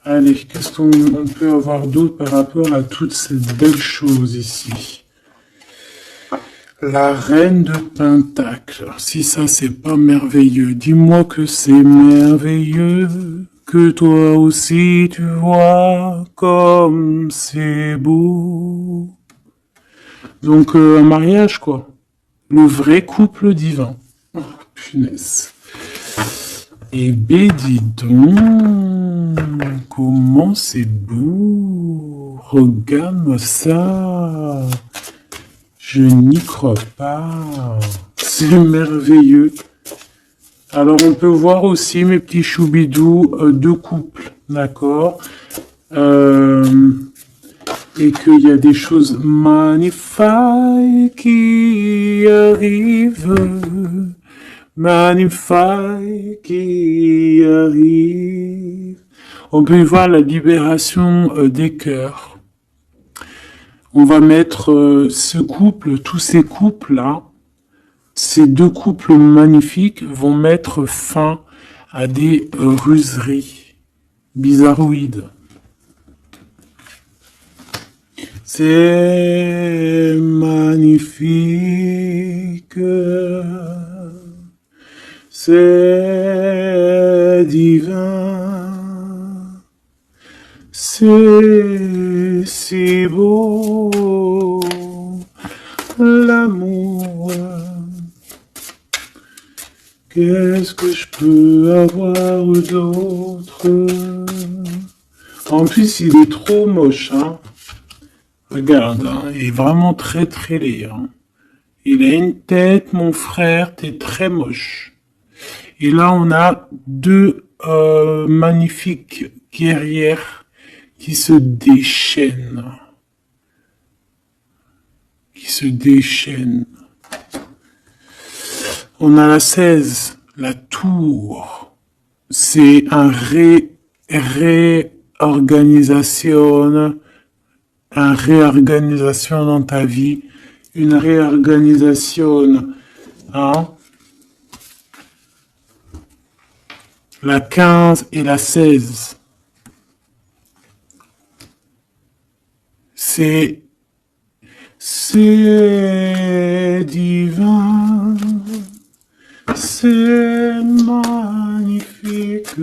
Allez, qu'est-ce qu'on peut avoir d'autre par rapport à toutes ces belles choses ici? La reine de Pentacle. Si ça, c'est pas merveilleux, dis-moi que c'est merveilleux. Que toi aussi tu vois comme c'est beau. Donc un mariage quoi. Le vrai couple divin. Oh, punaise. Et ben dis donc, comment c'est beau. Regarde-moi ça. Je n'y crois pas. C'est merveilleux. Alors, on peut voir aussi, mes petits choubidous, deux couples, d'accord et qu'il y a des choses magnifiques qui arrivent. Magnifiques qui arrivent. On peut y voir la libération des cœurs. On va mettre ce couple, tous ces couples-là, ces deux couples magnifiques vont mettre fin à des ruseries bizarroïdes. C'est magnifique, c'est divin, c'est si beau, l'amour. Qu'est-ce que je peux avoir d'autre? En plus, il est trop moche, hein. Regarde, hein, il est vraiment très très laid. Hein. Il a une tête, mon frère, t'es très moche. Et là, on a deux magnifiques guerrières qui se déchaînent. On a la 16, la tour. C'est un réorganisation dans ta vie, une réorganisation, hein. La 15 et la 16. C'est divin, c'est magnifique.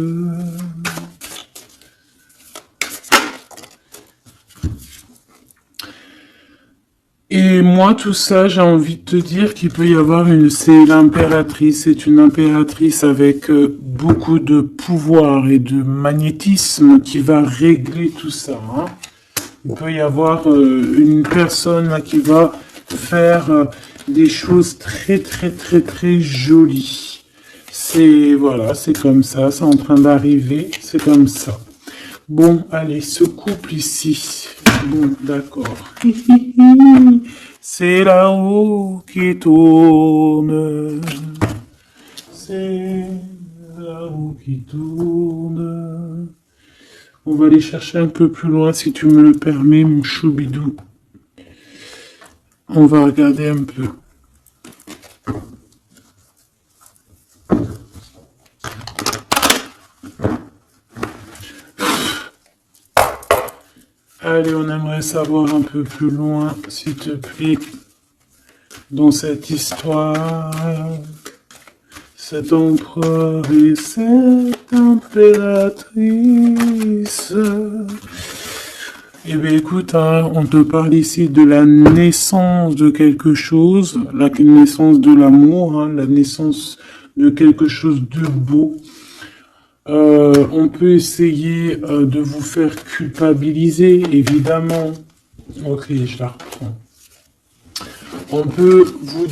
Et moi, tout ça, j'ai envie de te dire qu'il peut y avoir c'est l'impératrice, c'est une impératrice avec beaucoup de pouvoir et de magnétisme qui va régler tout ça. Hein. Il peut y avoir une personne là, qui va faire des choses très très très très jolies. Voilà, c'est comme ça, c'est en train d'arriver, c'est comme ça. Bon, allez, ce couple ici. Bon, d'accord. C'est la roue qui tourne. C'est la roue qui tourne. On va aller chercher un peu plus loin, si tu me le permets, mon choubidou. On va regarder un peu. Allez, on aimerait savoir un peu plus loin, s'il te plaît, dans cette histoire. Cet empereur et cette impératrice. Eh bien, écoute, hein, on te parle ici de la naissance de quelque chose, la naissance de l'amour, hein, la naissance de quelque chose de beau. On peut essayer de vous faire culpabiliser, évidemment. Ok, je la reprends. On peut vous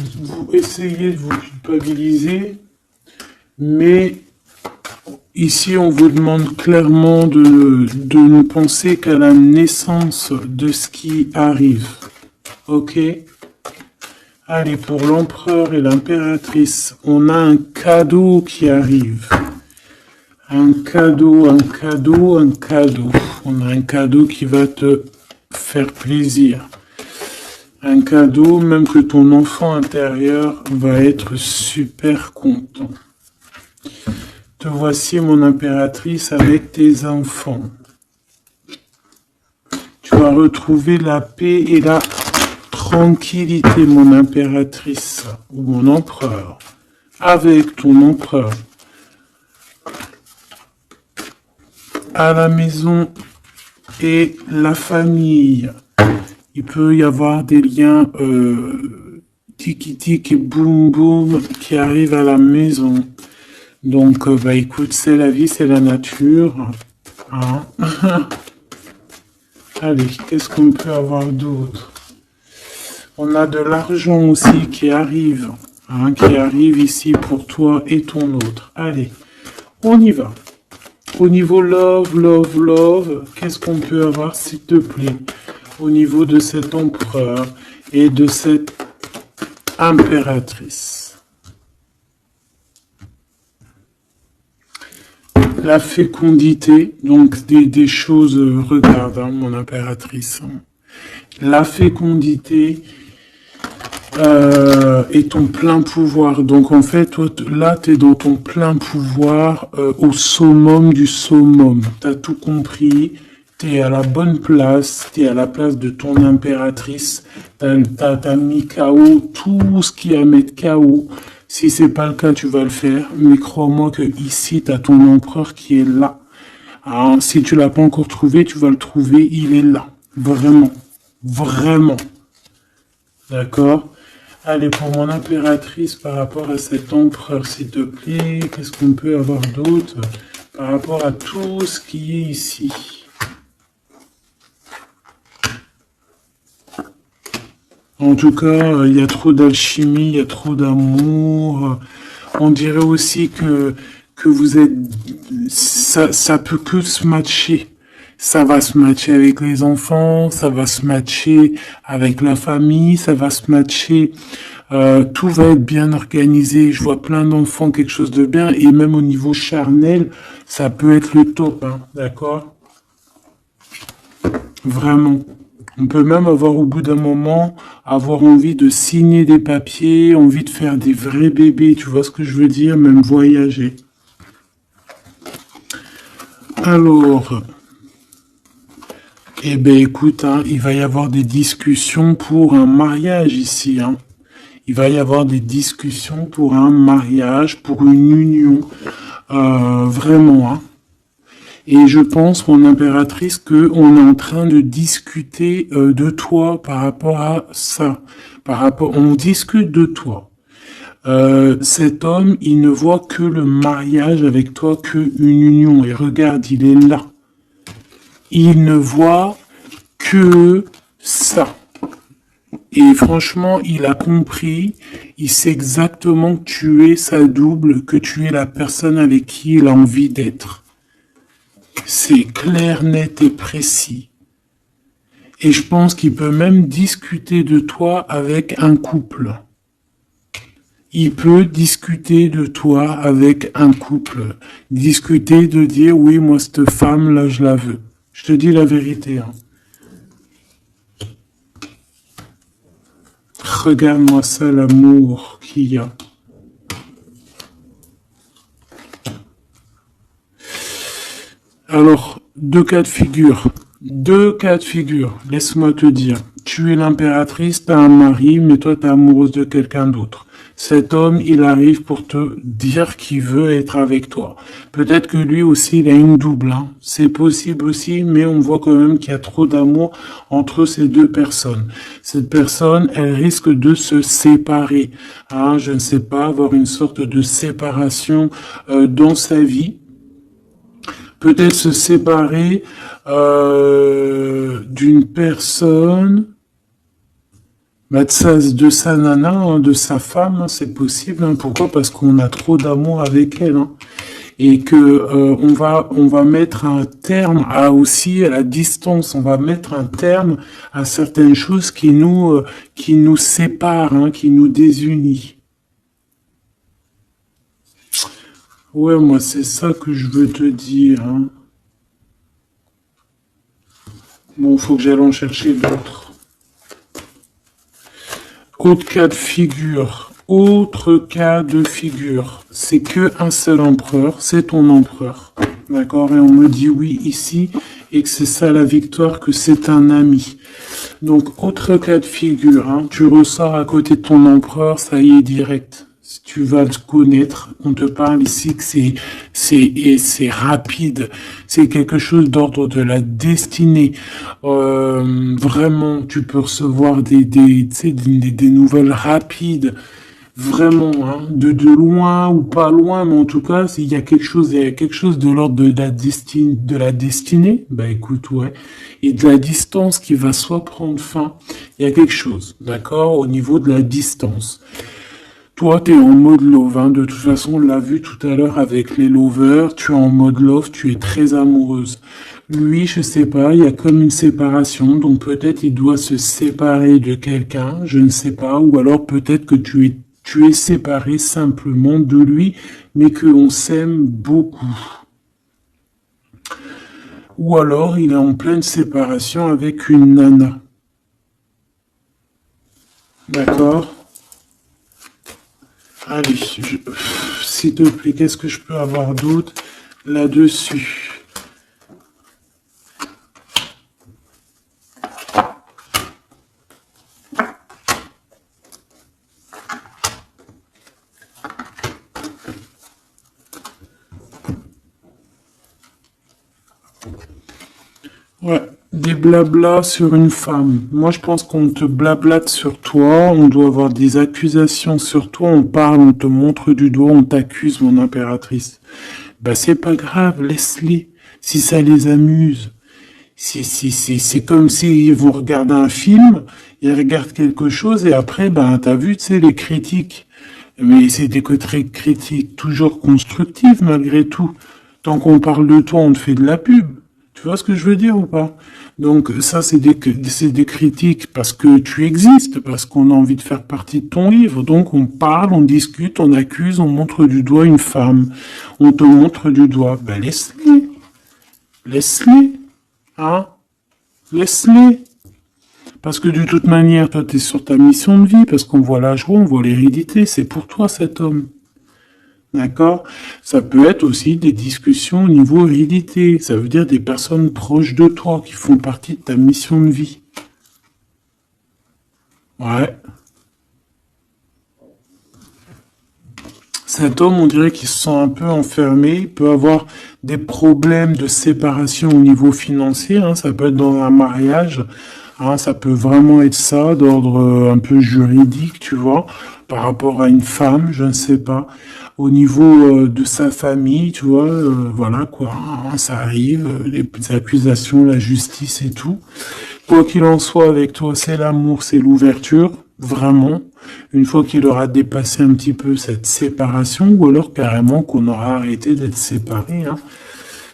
essayer de vous culpabiliser, mais ici, on vous demande clairement de ne penser qu'à la naissance de ce qui arrive. Ok? Allez, pour l'empereur et l'impératrice, on a un cadeau qui arrive. Un cadeau, un cadeau, un cadeau. On a un cadeau qui va te faire plaisir. Un cadeau, même que ton enfant intérieur va être super content. Te voici, mon impératrice, avec tes enfants. Tu vas retrouver la paix et la tranquillité, mon impératrice, ou mon empereur, avec ton empereur. À la maison et la famille. Il peut y avoir des liens tiki-tic et boum-boum qui arrivent à la maison. Donc, bah écoute, c'est la vie, c'est la nature. Hein. Allez, qu'est-ce qu'on peut avoir d'autre? On a de l'argent aussi qui arrive. Hein, qui arrive ici pour toi et ton autre. Allez, on y va. Au niveau love, qu'est-ce qu'on peut avoir, s'il te plaît? Au niveau de cet empereur et de cette impératrice. La fécondité, donc des choses, regarde, hein, mon impératrice. La fécondité et ton plein pouvoir. Donc en fait, toi, là, tu es dans ton plein pouvoir au summum du summum. Tu as tout compris. T'es à la bonne place, t'es à la place de ton impératrice, t'as mis KO tout ce qui est à mettre KO. Si c'est pas le cas, tu vas le faire, mais crois-moi que ici, t'as ton empereur qui est là. Alors, si tu l'as pas encore trouvé, tu vas le trouver, il est là. Vraiment. Vraiment. D'accord? Allez, pour mon impératrice, par rapport à cet empereur, s'il te plaît, qu'est-ce qu'on peut avoir d'autre par rapport à tout ce qui est ici? En tout cas, il y a trop d'alchimie, il y a trop d'amour. On dirait aussi que vous êtes... Ça peut que se matcher. Ça va se matcher avec les enfants, ça va se matcher avec la famille, ça va se matcher... tout va être bien organisé. Je vois plein d'enfants, quelque chose de bien. Et même au niveau charnel, ça peut être le top. Hein, d'accord? Vraiment. On peut même avoir au bout d'un moment, avoir envie de signer des papiers, envie de faire des vrais bébés, tu vois ce que je veux dire, même voyager. Alors, eh ben écoute, hein, il va y avoir des discussions pour un mariage ici. Hein. Il va y avoir des discussions pour un mariage, pour une union, vraiment. Hein. Et je pense, mon impératrice, qu'on est en train de discuter de toi par rapport à ça. On discute de toi. Cet homme, il ne voit que le mariage avec toi, qu'une union. Et regarde, il est là. Il ne voit que ça. Et franchement, il a compris, il sait exactement que tu es sa double, que tu es la personne avec qui il a envie d'être. C'est clair, net et précis. Et je pense qu'il peut même discuter de toi avec un couple. Il peut discuter de toi avec un couple. Discuter de dire, oui, moi, cette femme-là, je la veux. Je te dis la vérité. Hein. Regarde-moi ça, l'amour qu'il y a. Alors, deux cas de figure. Deux cas de figure, laisse-moi te dire. Tu es l'impératrice, t'as un mari, mais toi t'es amoureuse de quelqu'un d'autre. Cet homme, il arrive pour te dire qu'il veut être avec toi. Peut-être que lui aussi, il a une double, hein. C'est possible aussi, mais on voit quand même qu'il y a trop d'amour entre ces deux personnes. Cette personne, elle risque de se séparer, hein. Je ne sais pas, avoir une sorte de séparation dans sa vie. Peut-être se séparer d'une personne, bah, de sa nana, hein, de sa femme, hein, c'est possible. Hein. Pourquoi? Parce qu'on a trop d'amour avec elle, hein. Et que on va mettre un terme à aussi à la distance. On va mettre un terme à certaines choses qui nous séparent, hein, qui nous désunissent. Ouais, moi c'est ça que je veux te dire. Hein. Bon, faut que j'aille en chercher d'autres. Autre cas de figure. Autre cas de figure. C'est que un seul empereur, c'est ton empereur. D'accord? Et on me dit oui ici, et que c'est ça la victoire, que c'est un ami. Donc, autre cas de figure, hein, tu ressors à côté de ton empereur, ça y est, direct. Si tu vas te connaître, on te parle ici que c'est rapide, c'est quelque chose d'ordre de la destinée. Vraiment, tu peux recevoir tu sais, des nouvelles rapides, vraiment, hein, de loin ou pas loin, mais en tout cas, s'il y a il y a quelque chose de l'ordre de la destinée, bah écoute, ouais, et de la distance qui va soit prendre fin, il y a quelque chose, d'accord, au niveau de la distance. Toi, tu es en mode love, hein. De toute façon, on l'a vu tout à l'heure avec les lovers, tu es en mode love, tu es très amoureuse. Lui, je sais pas, il y a comme une séparation, donc peut-être il doit se séparer de quelqu'un, je ne sais pas, ou alors peut-être que tu es séparé simplement de lui, mais qu'on s'aime beaucoup. Ou alors il est en pleine séparation avec une nana. D'accord? Allez, s'il te plaît, qu'est-ce que je peux avoir d'autre là-dessus? Ouais, des blablas sur une femme. Moi, je pense qu'on te blablate sur toi, on doit avoir des accusations sur toi, on parle, on te montre du doigt, on t'accuse, mon impératrice. Bah, c'est pas grave, laisse-les. Si ça les amuse. C'est comme s'ils vont regarder un film, ils regardent quelque chose et après, ben, t'as vu, tu sais, les critiques. Mais c'est des critiques toujours constructives malgré tout. Tant qu'on parle de toi, on te fait de la pub. Tu vois ce que je veux dire ou pas? Donc ça, c'est des critiques parce que tu existes, parce qu'on a envie de faire partie de ton livre. Donc on parle, on discute, on accuse, on montre du doigt une femme. On te montre du doigt. Ben laisse-les. Laisse-les. Hein? Laisse-les. Parce que de toute manière, toi, tu es sur ta mission de vie, parce qu'on voit la joie, on voit l'hérédité. C'est pour toi cet homme. D'accord? Ça peut être aussi des discussions au niveau hérédité. Ça veut dire des personnes proches de toi qui font partie de ta mission de vie. Ouais. Cet homme, on dirait qu'il se sent un peu enfermé. Il peut avoir des problèmes de séparation au niveau financier. Hein. Ça peut être dans un mariage. Hein, ça peut vraiment être ça, d'ordre un peu juridique, tu vois, par rapport à une femme, je ne sais pas. Au niveau de sa famille, tu vois, voilà quoi, hein, ça arrive, les accusations, la justice et tout. Quoi qu'il en soit, avec toi, c'est l'amour, c'est l'ouverture, vraiment. Une fois qu'il aura dépassé un petit peu cette séparation, ou alors carrément qu'on aura arrêté d'être séparés, hein,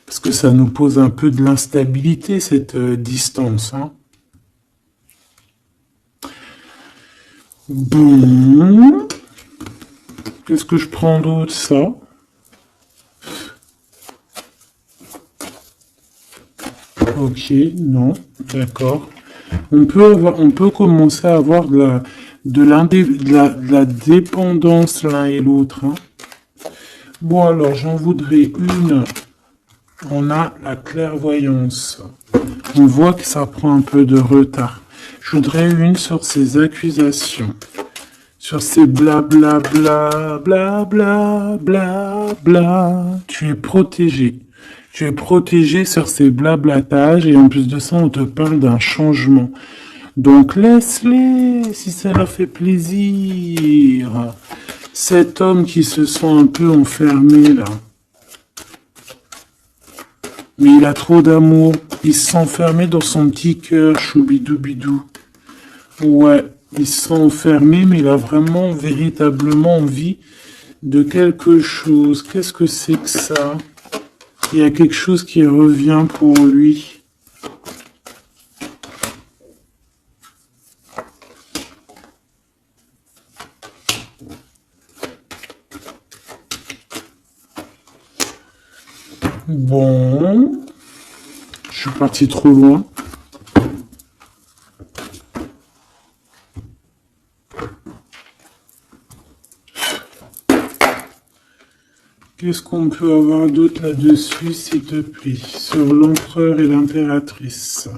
parce que ça nous pose un peu de l'instabilité, cette distance, hein. Bon, qu'est-ce que je prends d'autre, ça? Ok, non, d'accord. On peut commencer à avoir de la dépendance l'un et l'autre, hein. Bon, alors, j'en voudrais une. On a la clairvoyance. On voit que ça prend un peu de retard. Je voudrais une sur ces accusations. Sur ces blabla, bla, bla, bla, bla, bla. Tu es protégé. Tu es protégé sur ces blablatages et en plus de ça, on te parle d'un changement. Donc laisse-les si ça leur fait plaisir. Cet homme qui se sent un peu enfermé là. Mais il a trop d'amour. Il se sent enfermé dans son petit cœur, choubidoubidou. Ouais, il se sent enfermé, mais il a vraiment, véritablement envie de quelque chose. Qu'est-ce que c'est que ça? Il y a quelque chose qui revient pour lui. Bon, je suis parti trop loin. Qu'est-ce qu'on peut avoir d'autre là-dessus, s'il te plaît, sur l'empereur et l'impératrice?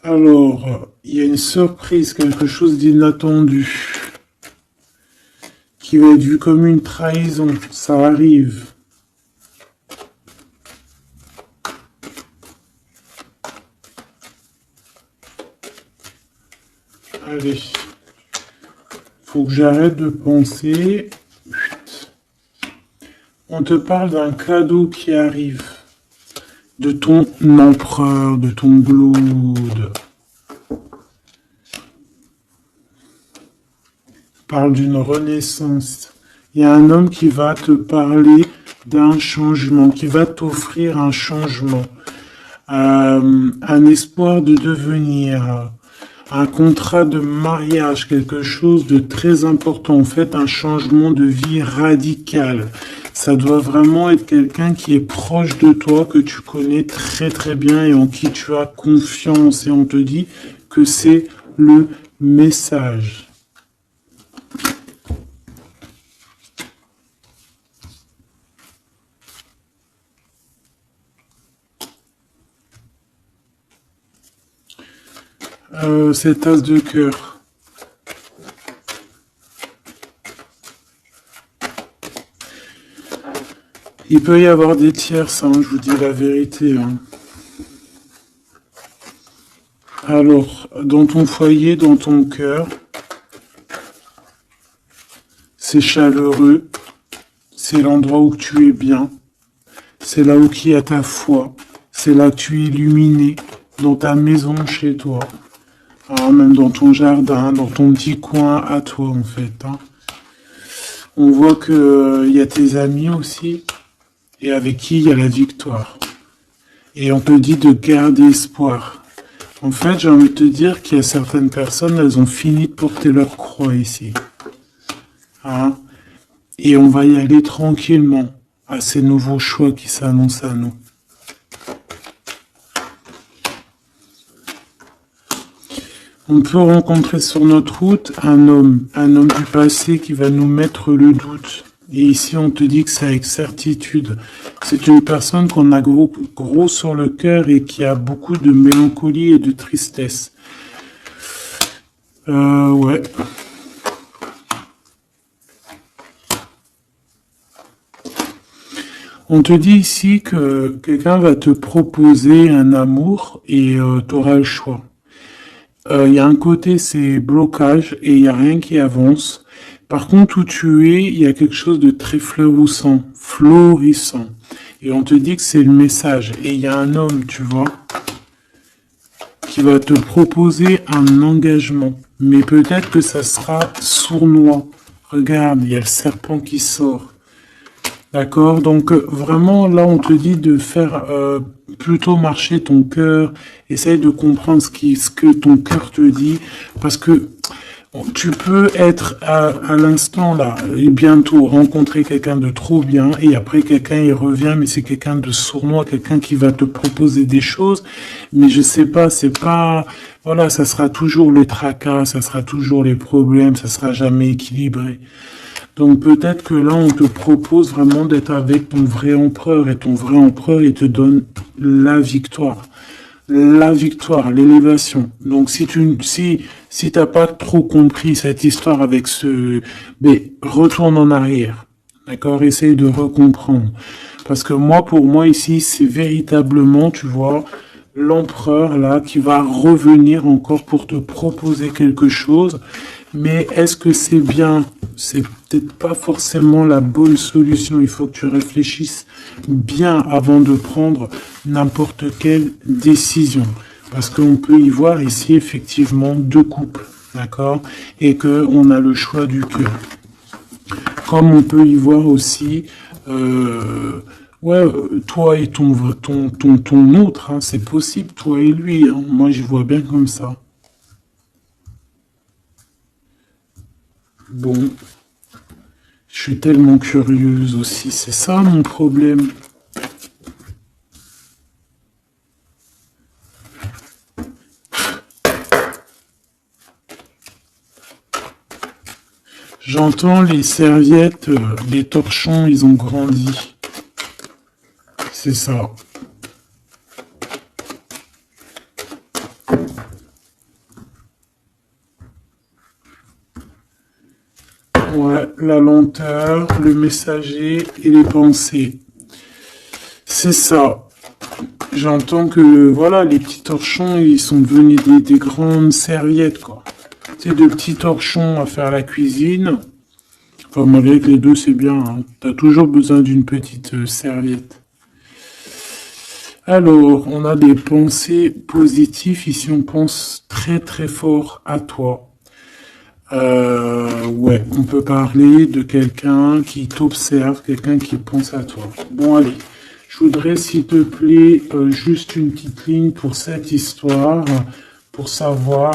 Alors, il y a une surprise, quelque chose d'inattendu, qui va être vu comme une trahison. Ça arrive. Allez, faut que j'arrête de penser. On te parle d'un cadeau qui arrive, de ton empereur, de ton Blood. Parle d'une renaissance. Il y a un homme qui va te parler d'un changement, qui va t'offrir un changement, un espoir de devenir, un contrat de mariage, quelque chose de très important, en fait, un changement de vie radical. Ça doit vraiment être quelqu'un qui est proche de toi, que tu connais très très bien et en qui tu as confiance. Et on te dit que c'est le message. Cet as de cœur. Il peut y avoir des tierces, hein, je vous dis la vérité. Hein. Alors, dans ton foyer, dans ton cœur, c'est chaleureux, c'est l'endroit où tu es bien, c'est là où il y a ta foi, c'est là que tu es illuminé, dans ta maison, chez toi. Ah, même dans ton jardin, dans ton petit coin à toi en fait. Hein. On voit que y a tes amis aussi, et avec qui il y a la victoire. Et on te dit de garder espoir. En fait, j'ai envie de te dire qu'il y a certaines personnes, elles ont fini de porter leur croix ici. Hein. Et on va y aller tranquillement à ces nouveaux choix qui s'annoncent à nous. On peut rencontrer sur notre route un homme du passé qui va nous mettre le doute. Et ici, on te dit que c'est avec certitude. C'est une personne qu'on a gros sur le cœur et qui a beaucoup de mélancolie et de tristesse. Ouais. On te dit ici que quelqu'un va te proposer un amour et tu auras le choix. Il y a un côté, c'est blocage et il n'y a rien qui avance. Par contre, où tu es, il y a quelque chose de très florissant. Et on te dit que c'est le message. Et il y a un homme, tu vois, qui va te proposer un engagement. Mais peut-être que ça sera sournois. Regarde, il y a le serpent qui sort. D'accord, donc vraiment là on te dit de faire plutôt marcher ton cœur, essaye de comprendre ce que ton cœur te dit, parce que tu peux être à l'instant là et bientôt rencontrer quelqu'un de trop bien et après quelqu'un il revient mais c'est quelqu'un de sournois, quelqu'un qui va te proposer des choses, mais je sais pas, c'est pas, voilà, ça sera toujours les tracas, ça sera toujours les problèmes, ça sera jamais équilibré. Donc peut-être que là, on te propose vraiment d'être avec ton vrai empereur, et ton vrai empereur, il te donne la victoire. la victoire, l'élévation. Donc si t'as pas trop compris cette histoire avec mais retourne en arrière. D'accord? Essaye de recomprendre. Parce que pour moi ici, c'est véritablement, tu vois, l'empereur là qui va revenir encore pour te proposer quelque chose. Mais est-ce que c'est bien? C'est peut-être pas forcément la bonne solution. Il faut que tu réfléchisses bien avant de prendre n'importe quelle décision. Parce qu'on peut y voir ici effectivement deux couples, d'accord? Et que on a le choix du cœur. Comme on peut y voir aussi, toi et ton autre, hein, c'est possible, toi et lui. Hein. Moi, je vois bien comme ça. Bon, je suis tellement curieuse aussi, c'est ça mon problème. J'entends les serviettes, les torchons, ils ont grandi. C'est ça. Ouais, la lenteur, le messager et les pensées. C'est ça. J'entends que, voilà, les petits torchons, ils sont devenus des grandes serviettes, quoi. Tu sais, de petits torchons à faire la cuisine. Enfin, malgré que les deux, c'est bien. Hein. T'as toujours besoin d'une petite serviette. Alors, on a des pensées positives. Ici, on pense très très fort à toi. Ouais, on peut parler de quelqu'un qui t'observe, quelqu'un qui pense à toi. Bon, allez, je voudrais, s'il te plaît, juste une petite ligne pour cette histoire, pour savoir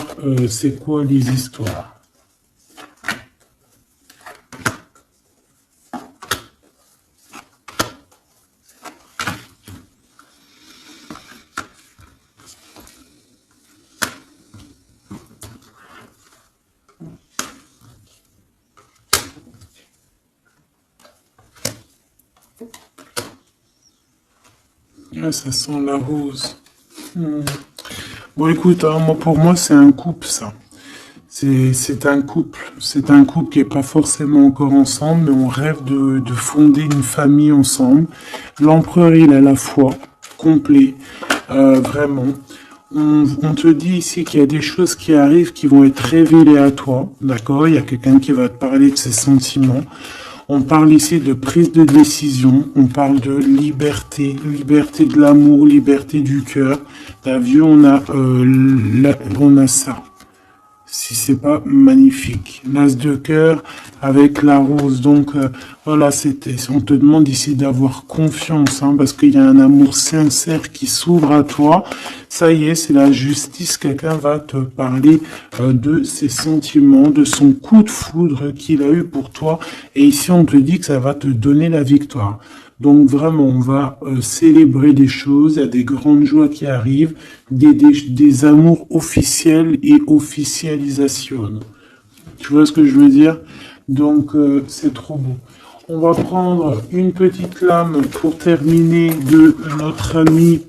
c'est quoi les histoires. Ah, ça sent la rose. Bon, écoute, hein, pour moi, c'est un couple, ça. C'est un couple. C'est un couple qui est pas forcément encore ensemble, mais on rêve de fonder une famille ensemble. L'empereur, il a la foi, complet, vraiment. On te dit ici qu'il y a des choses qui arrivent qui vont être révélées à toi, d'accord? Il y a quelqu'un qui va te parler de ses sentiments. On parle ici de prise de décision, on parle de liberté, liberté de l'amour, liberté du cœur. T'as vu, on a ça. Si c'est pas magnifique. L'as de cœur avec la rose. Donc voilà, on te demande ici d'avoir confiance, hein, parce qu'il y a un amour sincère qui s'ouvre à toi. Ça y est, c'est la justice. Quelqu'un va te parler de ses sentiments, de son coup de foudre qu'il a eu pour toi. Et ici, on te dit que ça va te donner la victoire. Donc vraiment, on va célébrer des choses, il y a des grandes joies qui arrivent, des amours officiels et officialisation. Tu vois ce que je veux dire? Donc c'est trop beau. On va prendre une petite lame pour terminer de notre amie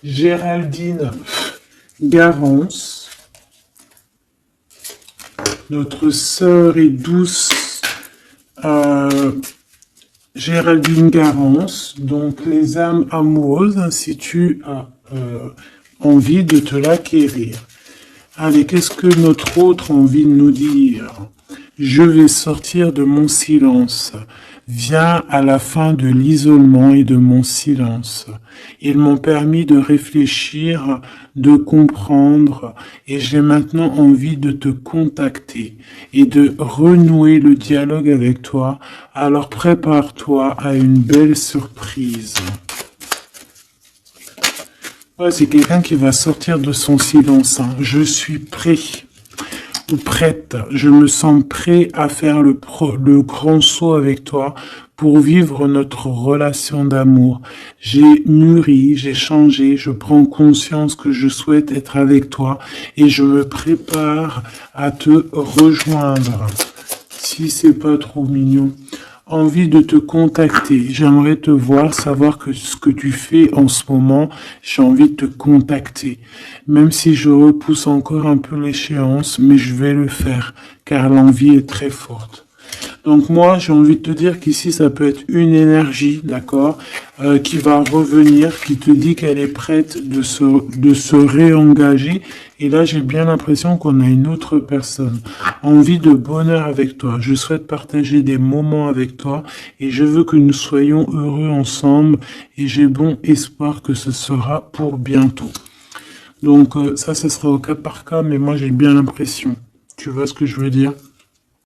Géraldine Garance, notre sœur et douce Géraldine Garance, donc les âmes amoureuses, si tu as envie de te l'acquérir. Allez, qu'est-ce que notre autre a envie de nous dire? Je vais sortir de mon silence. Viens à la fin de l'isolement et de mon silence. Ils m'ont permis de réfléchir, de comprendre, et j'ai maintenant envie de te contacter et de renouer le dialogue avec toi. Alors prépare-toi à une belle surprise. Ouais, c'est quelqu'un qui va sortir de son silence. Hein. Je suis prêt. Ou prête, je me sens prêt à faire le grand saut avec toi pour vivre notre relation d'amour. J'ai mûri, j'ai changé, je prends conscience que je souhaite être avec toi et je me prépare à te rejoindre. Si c'est pas trop mignon. envie de te contacter. J'aimerais te voir, savoir que ce que tu fais en ce moment, j'ai envie de te contacter. Même si je repousse encore un peu l'échéance, mais je vais le faire, car l'envie est très forte. Donc moi, j'ai envie de te dire qu'ici, ça peut être une énergie, d'accord, qui va revenir, qui te dit qu'elle est prête de se réengager. Et là, j'ai bien l'impression qu'on a une autre personne. Envie de bonheur avec toi. Je souhaite partager des moments avec toi et je veux que nous soyons heureux ensemble et j'ai bon espoir que ce sera pour bientôt. Donc ça, ce sera au cas par cas, mais moi, j'ai bien l'impression. Tu vois ce que je veux dire?